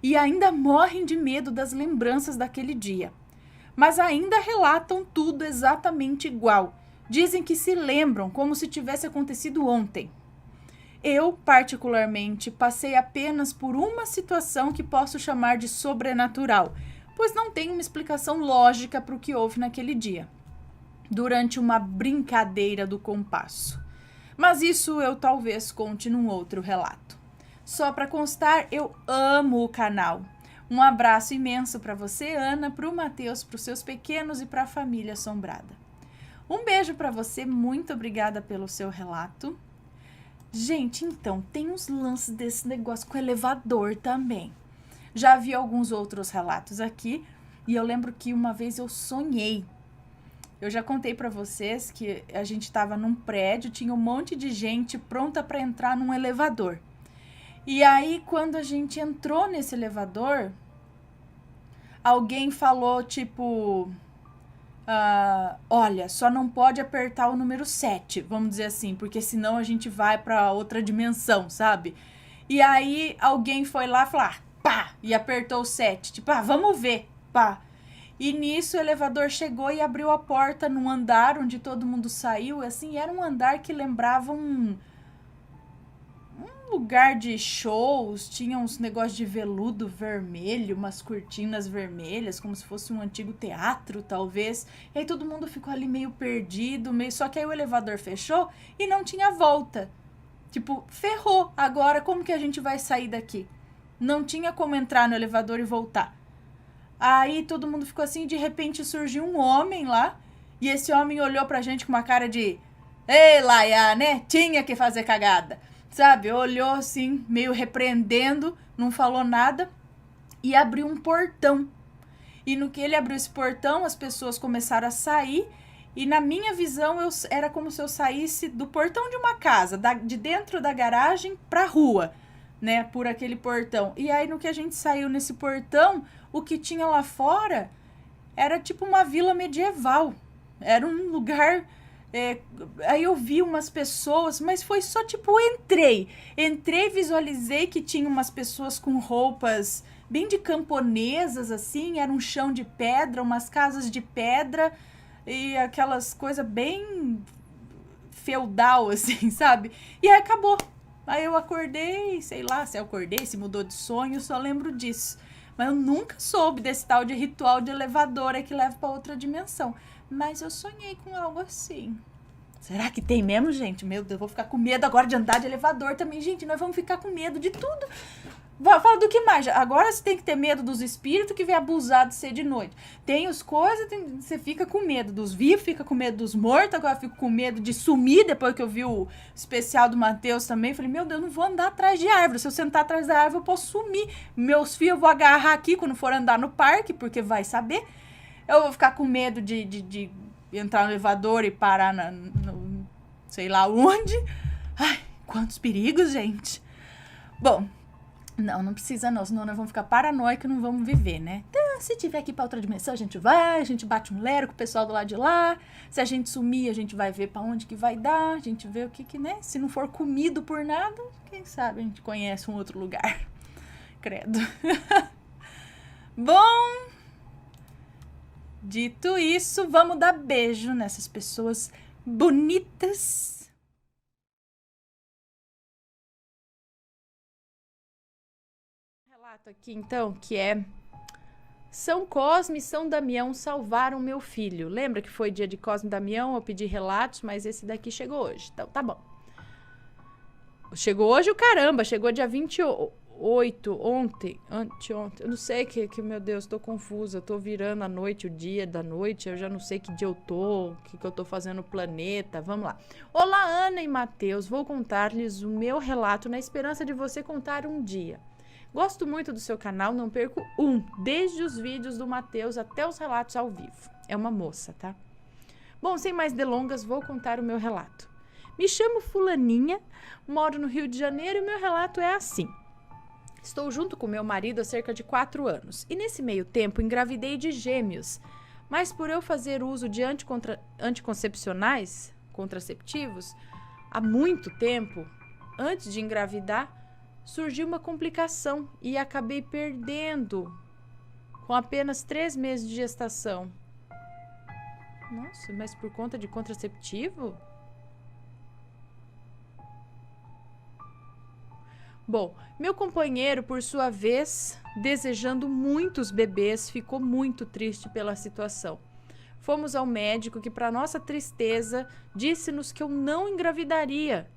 e ainda morrem de medo das lembranças daquele dia. Mas ainda relatam tudo exatamente igual. Dizem que se lembram como se tivesse acontecido ontem. Eu, particularmente, passei apenas por uma situação que posso chamar de sobrenatural, pois não tem uma explicação lógica para o que houve naquele dia, durante uma brincadeira do compasso. Mas isso eu talvez conte num outro relato. Só para constar, eu amo o canal. Um abraço imenso para você, Ana, para o Matheus, para os seus pequenos e para a família assombrada. Um beijo para você, muito obrigada pelo seu relato. Gente, então, tem uns lances desse negócio com elevador também. Já vi alguns outros relatos aqui e eu lembro que uma vez eu sonhei. Eu já contei para vocês que a gente estava num prédio, tinha um monte de gente pronta para entrar num elevador. E aí, quando a gente entrou nesse elevador, alguém falou, tipo... olha, só não pode apertar o número 7, vamos dizer assim, porque senão a gente vai para outra dimensão, sabe? E aí alguém foi lá e falou, pá, e apertou o 7, tipo, vamos ver, pá. E nisso o elevador chegou e abriu a porta num andar onde todo mundo saiu, assim, era um andar que lembrava um lugar de shows, tinha uns negócios de veludo vermelho, umas cortinas vermelhas, como se fosse um antigo teatro, talvez. E aí todo mundo ficou ali meio perdido, só que aí o elevador fechou e não tinha volta. Tipo, ferrou, agora como que a gente vai sair daqui? Não tinha como entrar no elevador e voltar. Aí todo mundo ficou assim, de repente surgiu um homem lá, e esse homem olhou pra gente com uma cara de, ei, Laia, né? Tinha que fazer cagada. Sabe, olhou assim, meio repreendendo, não falou nada e abriu um portão. E no que ele abriu esse portão, as pessoas começaram a sair e na minha visão era como se eu saísse do portão de uma casa, de dentro da garagem pra rua, né, por aquele portão. E aí no que a gente saiu nesse portão, o que tinha lá fora era tipo uma vila medieval, era um lugar... aí eu vi umas pessoas, mas foi só tipo, entrei, visualizei que tinha umas pessoas com roupas bem de camponesas, assim, era um chão de pedra, umas casas de pedra e aquelas coisas bem feudal, assim, sabe? E aí acabou. Aí eu acordei, sei lá se eu acordei, se mudou de sonho, eu só lembro disso. Mas eu nunca soube desse tal de ritual de elevador que leva pra outra dimensão. Mas eu sonhei com algo assim. Será que tem mesmo, gente? Meu Deus, eu vou ficar com medo agora de andar de elevador também. Gente, nós vamos ficar com medo de tudo. Fala do que mais? Agora você tem que ter medo dos espíritos que vem abusar de você de noite. Tem as coisas, você fica com medo dos vivos, fica com medo dos mortos. Agora eu fico com medo de sumir. Depois que eu vi o especial do Matheus também, falei, meu Deus, não vou andar atrás de árvore. Se eu sentar atrás da árvore, eu posso sumir. Meus filhos eu vou agarrar aqui quando for andar no parque, porque vai saber. Eu vou ficar com medo de entrar no elevador e parar no sei lá onde. Ai, quantos perigos, gente. Bom, não precisa não, senão nós vamos ficar paranoicos e não vamos viver, né? Então, se tiver aqui pra outra dimensão, a gente vai, a gente bate um lero com o pessoal do lado de lá. Se a gente sumir, a gente vai ver pra onde que vai dar, a gente vê o que, né? Se não for comido por nada, quem sabe a gente conhece um outro lugar. Credo. Bom, dito isso, vamos dar beijo nessas pessoas bonitas. Relato aqui, então, que é: São Cosme e São Damião salvaram meu filho. Lembra que foi dia de Cosme e Damião? Eu pedi relatos, mas esse daqui chegou hoje. Então, tá bom. Chegou hoje o caramba, chegou dia 28, anteontem. Eu não sei meu Deus, tô confusa. Eu tô virando a noite, o dia da noite. Eu já não sei que dia eu tô, o que eu tô fazendo no planeta. Vamos lá. Olá, Ana e Matheus. Vou contar-lhes o meu relato na esperança de você contar um dia. Gosto muito do seu canal, não perco desde os vídeos do Matheus até os relatos ao vivo. É uma moça, tá? Bom, sem mais delongas, vou contar o meu relato. Me chamo Fulaninha, moro no Rio de Janeiro e meu relato é assim. Estou junto com meu marido há cerca de 4 anos e nesse meio tempo engravidei de gêmeos, mas por eu fazer uso de contraceptivos, há muito tempo, antes de engravidar, surgiu uma complicação e acabei perdendo com apenas 3 meses de gestação. Nossa, mas por conta de contraceptivo? Bom, meu companheiro, por sua vez, desejando muitos bebês, ficou muito triste pela situação. Fomos ao médico que, para nossa tristeza, disse-nos que eu não engravidaria,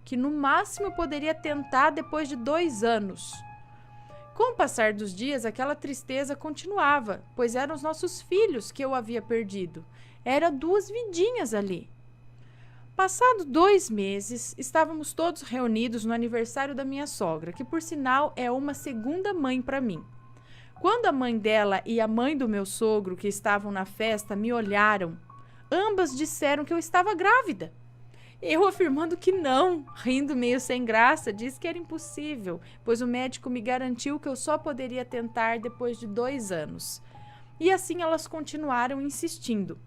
que no máximo poderia tentar depois de 2 anos. Com o passar dos dias, aquela tristeza continuava, pois eram os nossos filhos que eu havia perdido. Era 2 vidinhas ali. Passados 2 meses, estávamos todos reunidos no aniversário da minha sogra, que por sinal é uma segunda mãe para mim. Quando a mãe dela e a mãe do meu sogro, que estavam na festa, me olharam, ambas disseram que eu estava grávida. Eu afirmando que não, rindo meio sem graça, disse que era impossível, pois o médico me garantiu que eu só poderia tentar depois de 2 anos. E assim elas continuaram insistindo.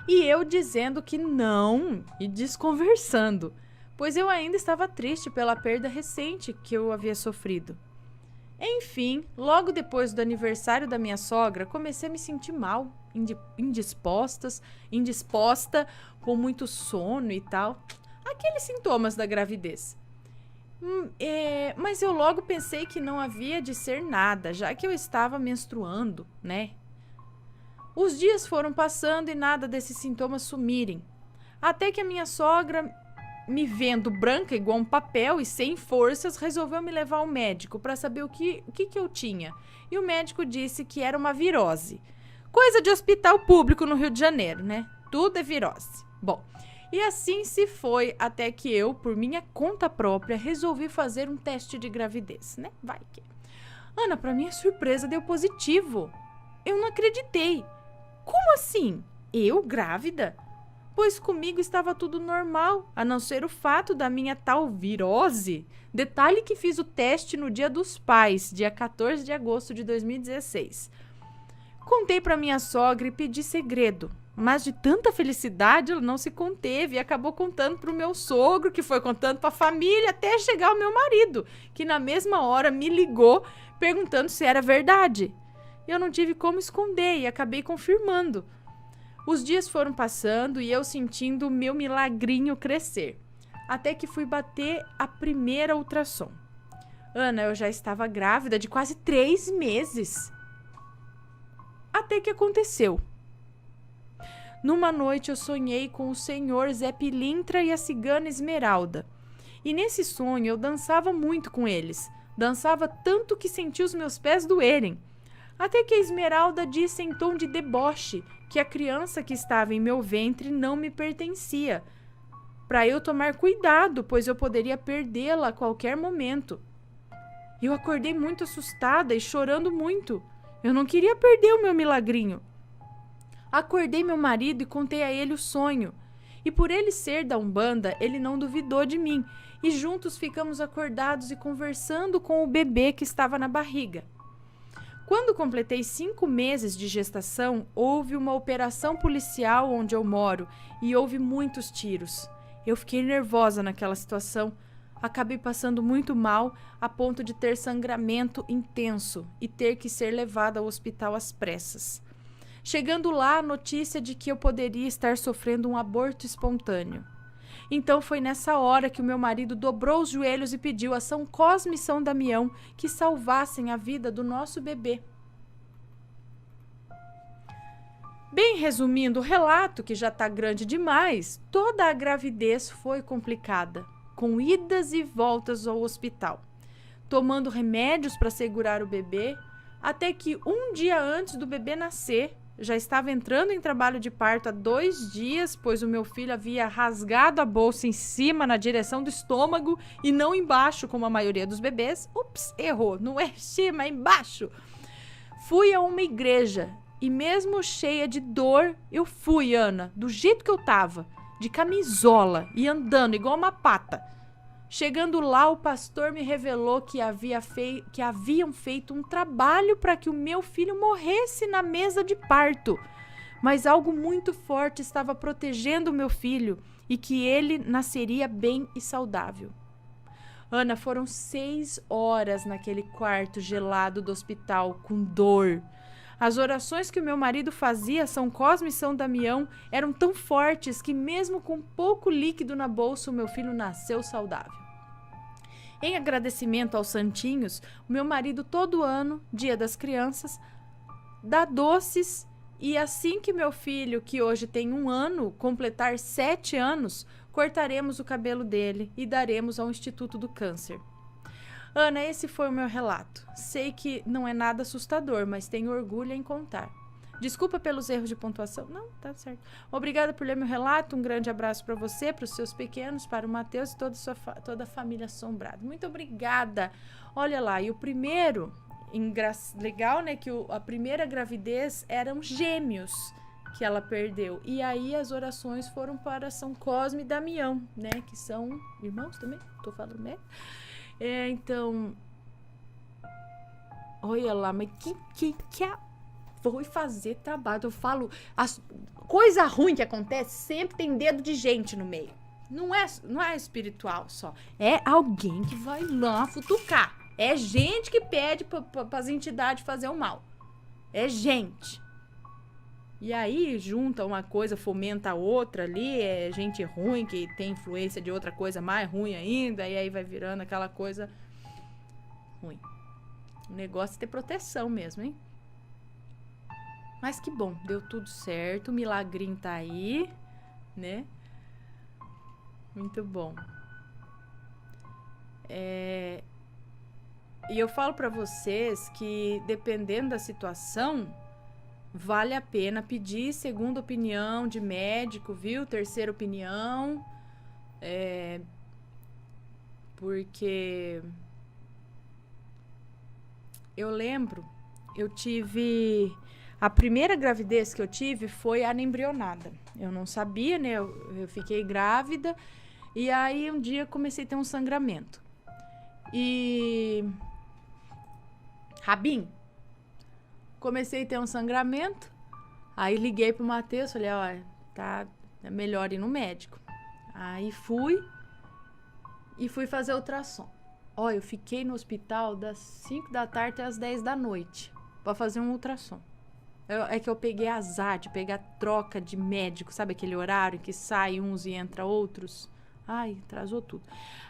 E eu dizendo que não e desconversando, pois eu ainda estava triste pela perda recente que eu havia sofrido. Enfim, logo depois do aniversário da minha sogra, comecei a me sentir mal, indisposta, com muito sono e tal. Aqueles sintomas da gravidez. Mas eu logo pensei que não havia de ser nada, já que eu estava menstruando, né? Os dias foram passando e nada desses sintomas sumirem. Até que a minha sogra, me vendo branca igual um papel e sem forças, resolveu me levar ao médico para saber o que eu tinha. E o médico disse que era uma virose. Coisa de hospital público no Rio de Janeiro, né? Tudo é virose. Bom, e assim se foi até que eu, por minha conta própria, resolvi fazer um teste de gravidez, né? Vai que... Ana, para minha surpresa, deu positivo. Eu não acreditei. Como assim? Eu grávida? Pois comigo estava tudo normal, a não ser o fato da minha tal virose. Detalhe que fiz o teste no Dia dos Pais, dia 14 de agosto de 2016. Contei para minha sogra e pedi segredo, mas de tanta felicidade ela não se conteve e acabou contando para o meu sogro, que foi contando para a família até chegar ao meu marido, que na mesma hora me ligou perguntando se era verdade. Eu não tive como esconder e acabei confirmando. Os dias foram passando e eu sentindo o meu milagrinho crescer. até que fui bater a primeira ultrassom. Ana, eu já estava grávida de quase 3 meses. Até que aconteceu. Numa noite eu sonhei com o senhor Zé Pilintra e a cigana Esmeralda. E nesse sonho eu dançava muito com eles. Dançava tanto que senti os meus pés doerem. Até que a Esmeralda disse em tom de deboche que a criança que estava em meu ventre não me pertencia, para eu tomar cuidado, pois eu poderia perdê-la a qualquer momento. Eu acordei muito assustada e chorando muito. Eu não queria perder o meu milagrinho. Acordei meu marido e contei a ele o sonho. E por ele ser da Umbanda, ele não duvidou de mim. E juntos ficamos acordados e conversando com o bebê que estava na barriga. Quando completei 5 meses de gestação, houve uma operação policial onde eu moro e houve muitos tiros. Eu fiquei nervosa naquela situação. Acabei passando muito mal a ponto de ter sangramento intenso e ter que ser levada ao hospital às pressas. Chegando lá, a notícia de que eu poderia estar sofrendo um aborto espontâneo. Então foi nessa hora que o meu marido dobrou os joelhos e pediu a São Cosme e São Damião que salvassem a vida do nosso bebê. Bem resumindo o relato, que já está grande demais, toda a gravidez foi complicada, com idas e voltas ao hospital, tomando remédios para segurar o bebê, até que um dia antes do bebê nascer, já estava entrando em trabalho de parto há 2 dias, pois o meu filho havia rasgado a bolsa em cima na direção do estômago e não embaixo, como a maioria dos bebês. Ups, errou, não é em cima, é embaixo. Fui a uma igreja e mesmo cheia de dor, eu fui, Ana, do jeito que eu tava, de camisola e andando igual uma pata. Chegando lá, o pastor me revelou que haviam feito um trabalho para que o meu filho morresse na mesa de parto. Mas algo muito forte estava protegendo o meu filho e que ele nasceria bem e saudável. Ana, foram 6 horas naquele quarto gelado do hospital, com dor. As orações que o meu marido fazia a São Cosme e São Damião eram tão fortes que mesmo com pouco líquido na bolsa, o meu filho nasceu saudável. Em agradecimento aos santinhos, o meu marido todo ano, Dia das Crianças, dá doces e assim que meu filho, que hoje tem 1 ano, completar 7 anos, cortaremos o cabelo dele e daremos ao Instituto do Câncer. Ana, esse foi o meu relato. Sei que não é nada assustador, mas tenho orgulho em contar. Desculpa pelos erros de pontuação. Não, tá certo. Obrigada por ler meu relato. Um grande abraço para você, para os seus pequenos, para o Matheus e toda a família Assombrada. Muito obrigada. Olha lá, e o primeiro, legal, né, que a primeira gravidez eram gêmeos que ela perdeu. E aí as orações foram para São Cosme e Damião, né, que são irmãos também. Tô falando, né? Então, olha lá, mas foi fazer trabalho. Eu falo, coisa ruim que acontece sempre tem dedo de gente no meio. Não é espiritual só. É alguém que vai lá futucar. É gente que pede para as entidades fazer o mal. É gente. E aí junta uma coisa, fomenta a outra ali, é gente ruim que tem influência de outra coisa mais ruim ainda, e aí vai virando aquela coisa ruim. O negócio é ter proteção mesmo, hein? Mas que bom, deu tudo certo, o milagrinho tá aí, né? Muito bom. E eu falo pra vocês que dependendo da situação, vale a pena pedir segunda opinião de médico, viu? Terceira opinião. Porque eu lembro, eu tive... A primeira gravidez que eu tive foi anembrionada. Eu não sabia, né? Eu fiquei grávida e aí um dia comecei a ter um sangramento. E... Rabin, comecei a ter um sangramento, aí liguei pro Matheus, falei, ó, tá, é melhor ir no médico. Aí fui fazer ultrassom. Ó, eu fiquei no hospital das 5 da tarde até as 10 da noite pra fazer um ultrassom. É que eu peguei azar de pegar troca de médico, sabe aquele horário que sai uns e entra outros? Ai, atrasou tudo.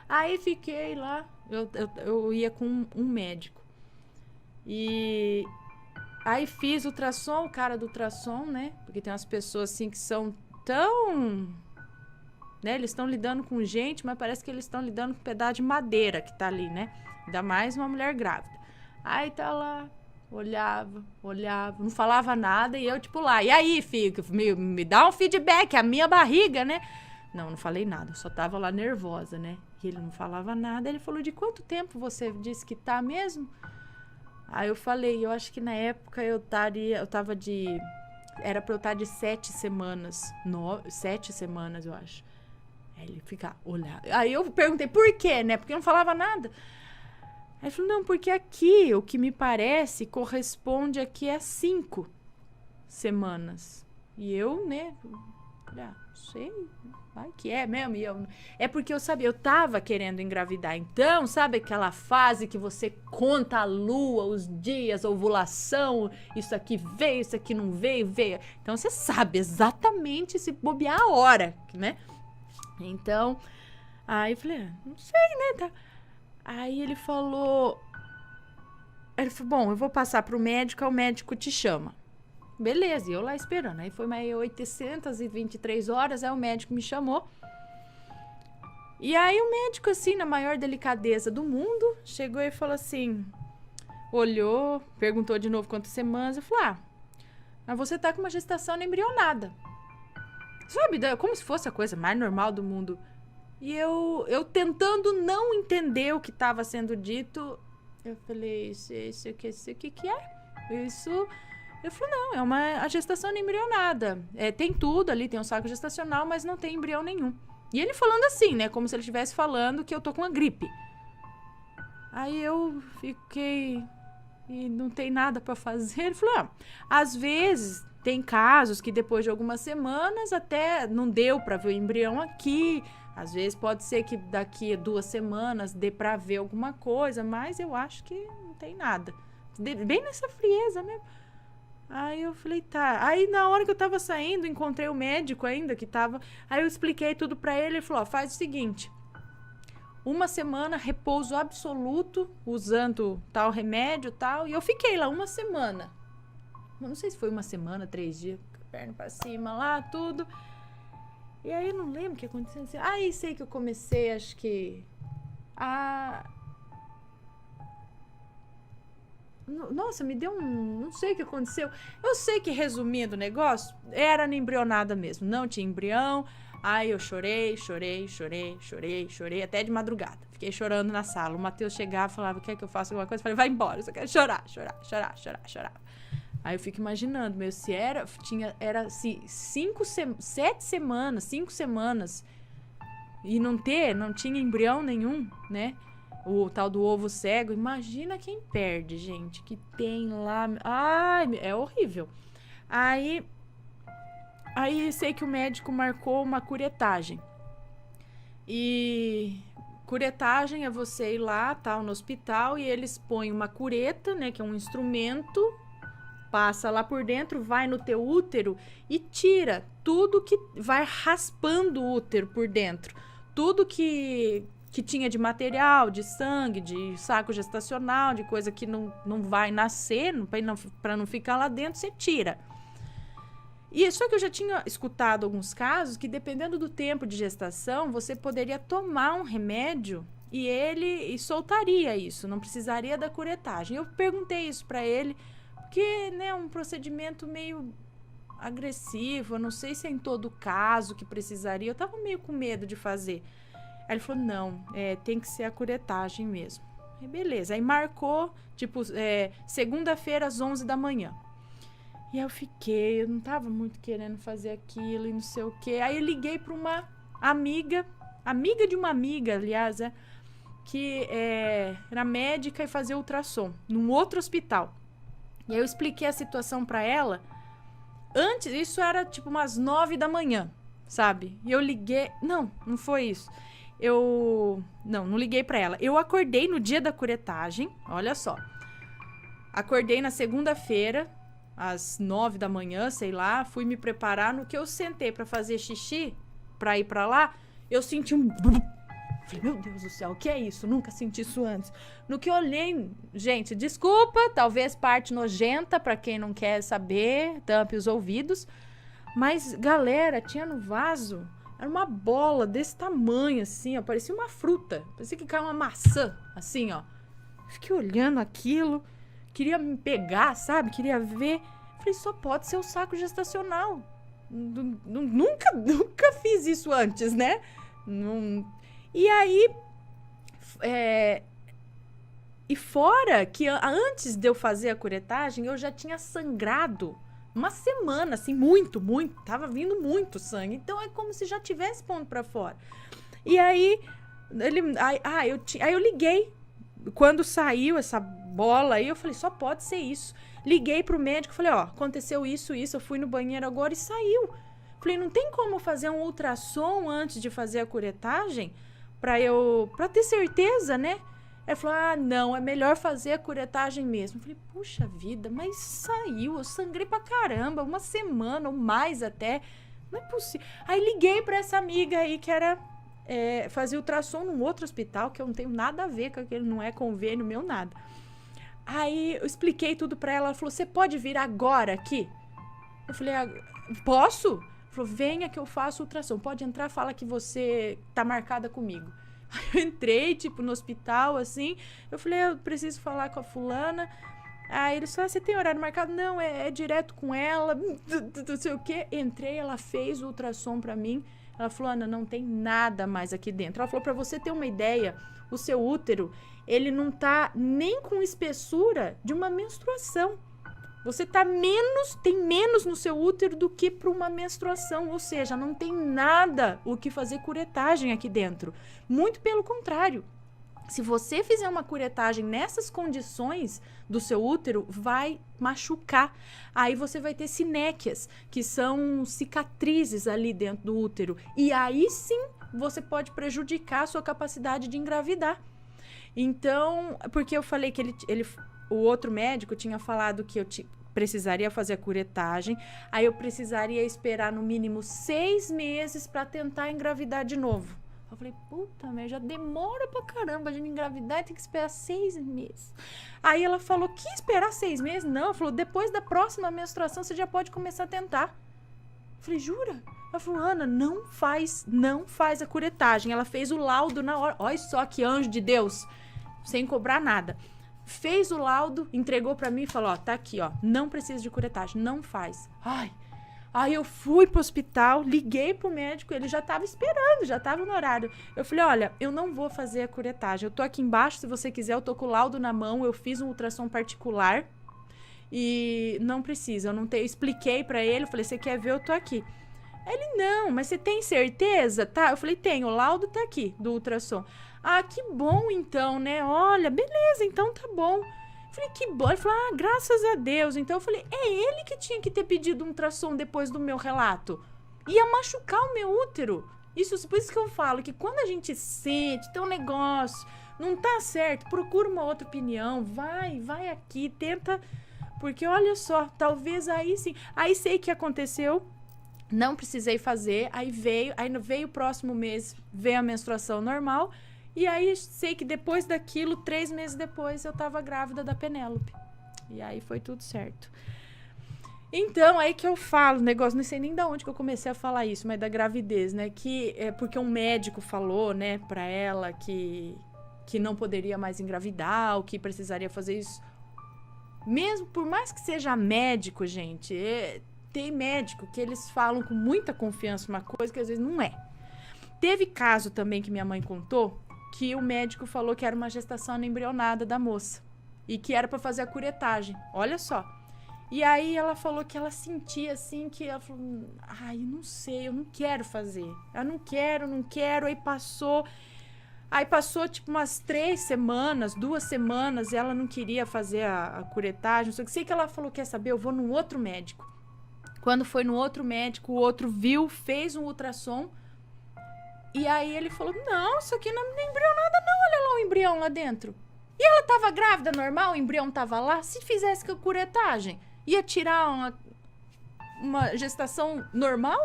Aí fiquei lá, eu ia com um médico. E aí fiz ultrassom, o cara do ultrassom, né? Porque tem umas pessoas assim que são tão... né? Eles estão lidando com gente, mas parece que eles estão lidando com um pedaço de madeira que tá ali, né? Ainda mais uma mulher grávida. Aí tá lá, olhava, não falava nada e eu tipo lá. E aí, filho, me dá um feedback, a minha barriga, né? Não falei nada, só tava lá nervosa, né? E ele não falava nada. Ele falou, de quanto tempo você disse que tá mesmo? Aí eu falei, eu acho que na época era pra eu estar de 7 semanas. 7 semanas, eu acho. Aí ele fica olhando. Aí eu perguntei, por quê, né? Porque eu não falava nada. Aí ele falou, não, porque aqui, o que me parece, corresponde aqui a 5 semanas. E eu, né? Não sei, vai que é mesmo. É porque eu sabia, eu tava querendo engravidar. Então, sabe aquela fase que você conta a lua, os dias, a ovulação, isso aqui veio, isso aqui não veio. Então, você sabe exatamente se bobear a hora, né? Então, aí eu falei, não sei, né? Tá. Aí ele falou, bom, eu vou passar pro médico, aí o médico te chama. Beleza, e eu lá esperando. Aí foi mais 823 horas, aí o médico me chamou. E aí o médico, assim, na maior delicadeza do mundo, chegou e falou assim, olhou, perguntou de novo quantas semanas, eu falei, mas você tá com uma gestação embrionada. Sabe, como se fosse a coisa mais normal do mundo. E eu tentando não entender o que estava sendo dito, eu falei, isso que é? Isso... Eu falei, não, a gestação embrionada. Tem tudo ali, tem um saco gestacional, mas não tem embrião nenhum. E ele falando assim, né, como se ele estivesse falando que eu tô com uma gripe. Aí eu fiquei... E não tem nada pra fazer. Ele falou, às vezes... Tem casos que depois de algumas semanas até não deu para ver o embrião aqui. Às vezes pode ser que daqui a 2 semanas dê para ver alguma coisa, mas eu acho que não tem nada. Bem nessa frieza mesmo. Aí eu falei, tá. Aí na hora que eu tava saindo, encontrei o médico ainda que tava... Aí eu expliquei tudo para ele, ele falou, faz o seguinte... 1 semana, repouso absoluto, usando tal remédio e tal. E eu fiquei lá 1 semana. Não sei se foi 1 semana, 3 dias, perna pra cima lá, tudo. E aí eu não lembro o que aconteceu. Aí sei que eu comecei, acho que... Nossa, me deu um... Não sei o que aconteceu. Eu sei que, resumindo o negócio, era na embrionada mesmo. Não tinha embrião. Aí eu chorei, até de madrugada. Fiquei chorando na sala. O Matheus chegava e falava, quer que eu faça alguma coisa? Eu falei, vai embora, eu só quero chorar. Aí eu fico imaginando, se era 7 semanas, 5 semanas, e não tinha embrião nenhum, né? O tal do ovo cego, imagina quem perde, gente, que tem lá, ai, é horrível. Aí sei que o médico marcou uma curetagem, e curetagem é você ir lá, tal, no hospital, e eles põem uma cureta, né, que é um instrumento, passa lá por dentro, vai no teu útero e tira tudo que vai raspando o útero por dentro. Tudo que tinha de material, de sangue, de saco gestacional, de coisa que não vai nascer, para não ficar lá dentro, você tira. E só que eu já tinha escutado alguns casos que, dependendo do tempo de gestação, você poderia tomar um remédio e soltaria isso, não precisaria da curetagem. Eu perguntei isso para ele, porque, né, um procedimento meio agressivo, eu não sei se é em todo caso que precisaria, eu tava meio com medo de fazer. Aí ele falou, não, tem que ser a curetagem mesmo. Aí beleza, aí marcou, tipo, segunda-feira às 11 da manhã. E aí eu não tava muito querendo fazer aquilo e não sei o quê. Aí eu liguei pra uma amiga de uma amiga, aliás, que era médica e fazia ultrassom, num outro hospital. E aí eu expliquei a situação pra ela. Antes, isso era tipo umas 9 da manhã, sabe? E eu liguei... Não foi isso. Não liguei pra ela. Eu acordei no dia da curetagem, olha só. Acordei na segunda-feira, às 9 da manhã, sei lá. Fui me preparar. No que eu sentei pra fazer xixi, pra ir pra lá, eu senti um... Falei, meu Deus do céu, o que é isso? Nunca senti isso antes. No que eu olhei, gente, desculpa, talvez parte nojenta pra quem não quer saber, tampe os ouvidos. Mas, galera, tinha no vaso, era uma bola desse tamanho, assim, ó, parecia uma fruta. Parecia que caiu uma maçã, assim, ó. Fiquei olhando aquilo, queria me pegar, sabe? Queria ver. Falei, só pode ser o saco gestacional. Nunca fiz isso antes, né? E aí, e fora que antes de eu fazer a curetagem, eu já tinha sangrado uma semana, assim, muito, tava vindo muito sangue. Então, é como se já tivesse pondo pra fora. E aí, eu liguei. Quando saiu essa bola aí, eu falei, só pode ser isso. Liguei pro médico, falei, ó, aconteceu isso, eu fui no banheiro agora e saiu. Falei, não tem como fazer um ultrassom antes de fazer a curetagem? Pra ter certeza, né? Ele falou, não, é melhor fazer a curetagem mesmo. Eu falei, puxa vida, mas saiu, eu sangrei pra caramba, uma semana ou mais até. Não é possível. Aí liguei pra essa amiga aí que era fazer ultrassom num outro hospital, que eu não tenho nada a ver com aquele, não é convênio meu, nada. Aí eu expliquei tudo pra ela, ela falou, você pode vir agora aqui? Eu falei, posso? Ela falou, venha que eu faço ultrassom, pode entrar, fala que você tá marcada comigo. Aí eu entrei, tipo, no hospital, assim, eu falei, eu preciso falar com a fulana. Aí eles falaram, você tem horário marcado? Não, é direto com ela, não sei o quê. Entrei, ela fez o ultrassom pra mim. Ela falou, Ana, não tem nada mais aqui dentro. Ela falou, pra você ter uma ideia, o seu útero, ele não tá nem com espessura de uma menstruação. Você tem menos no seu útero do que para uma menstruação, ou seja, não tem nada o que fazer curetagem aqui dentro. Muito pelo contrário. Se você fizer uma curetagem nessas condições do seu útero, vai machucar. Aí você vai ter sinéquias, que são cicatrizes ali dentro do útero. E aí sim, você pode prejudicar a sua capacidade de engravidar. Então, porque eu falei que o outro médico tinha falado que eu precisaria fazer a curetagem, aí eu precisaria esperar no mínimo 6 meses para tentar engravidar de novo. Eu falei, puta merda, já demora pra caramba de engravidar e tem que esperar 6 meses. Aí ela falou, que esperar 6 meses? Não, ela falou, depois da próxima menstruação você já pode começar a tentar. Eu falei, jura? Ela falou, Ana, não faz a curetagem. Ela fez o laudo na hora. Olha só que anjo de Deus, sem cobrar nada. Fez o laudo, entregou pra mim e falou, ó, tá aqui, ó, não precisa de curetagem, não faz. Aí eu fui pro hospital, liguei pro médico, ele já tava esperando, já tava no horário. Eu falei, olha, eu não vou fazer a curetagem, eu tô aqui embaixo, se você quiser, eu tô com o laudo na mão, eu fiz um ultrassom particular e não precisa, eu expliquei pra ele, eu falei, você quer ver, eu tô aqui. Ele, não, mas você tem certeza? Tá, eu falei, tenho, o laudo tá aqui, do ultrassom. Que bom então, né? Olha, beleza, então tá bom. Eu falei, que bom. Ele falou, graças a Deus. Então eu falei, é ele que tinha que ter pedido um ultrassom depois do meu relato. Ia machucar o meu útero. Por isso que eu falo que quando a gente sente, tem um negócio, não tá certo, procura uma outra opinião, vai aqui, tenta, porque olha só, talvez aí sim. Aí sei que aconteceu, não precisei fazer, aí veio o próximo mês, veio a menstruação normal. E aí, sei que depois daquilo, 3 meses depois, eu tava grávida da Penélope. E aí, foi tudo certo. Então, aí que eu falo, negócio, não sei nem de onde que eu comecei a falar isso, mas da gravidez, né? Que é porque um médico falou, né, pra ela que não poderia mais engravidar, ou que precisaria fazer isso. Mesmo, por mais que seja médico, gente, tem médico que eles falam com muita confiança uma coisa que às vezes não é. Teve caso também que minha mãe contou, que o médico falou que era uma gestação embrionada da moça e que era para fazer a curetagem. Olha só. E aí ela falou que ela sentia assim, que ela falou, não sei, eu não quero fazer. Eu não quero. Aí passou tipo umas 3 semanas, 2 semanas, e ela não queria fazer a curetagem. Só que sei que ela falou, quer saber, eu vou num outro médico. Quando foi no outro médico, o outro viu, fez um ultrassom. E aí ele falou, não, isso aqui não é embrionada não, olha lá o embrião lá dentro. E ela tava grávida normal, o embrião tava lá, se fizesse com a curetagem, ia tirar uma gestação normal?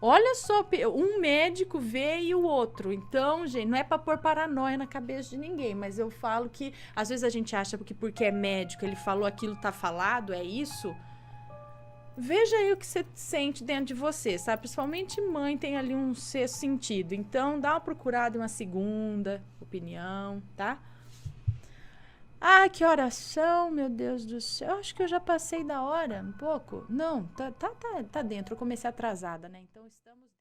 Olha só, um médico vê e o outro. Então, gente, não é pra pôr paranoia na cabeça de ninguém, mas eu falo que às vezes a gente acha que porque é médico, ele falou aquilo, tá falado, é isso. Veja aí o que você sente dentro de você, sabe? Principalmente mãe tem ali um sexto sentido. Então, dá uma procurada em uma segunda opinião, tá? Ah, que oração, meu Deus do céu. Acho que eu já passei da hora um pouco. Não, tá dentro. Eu comecei atrasada, né? Então, estamos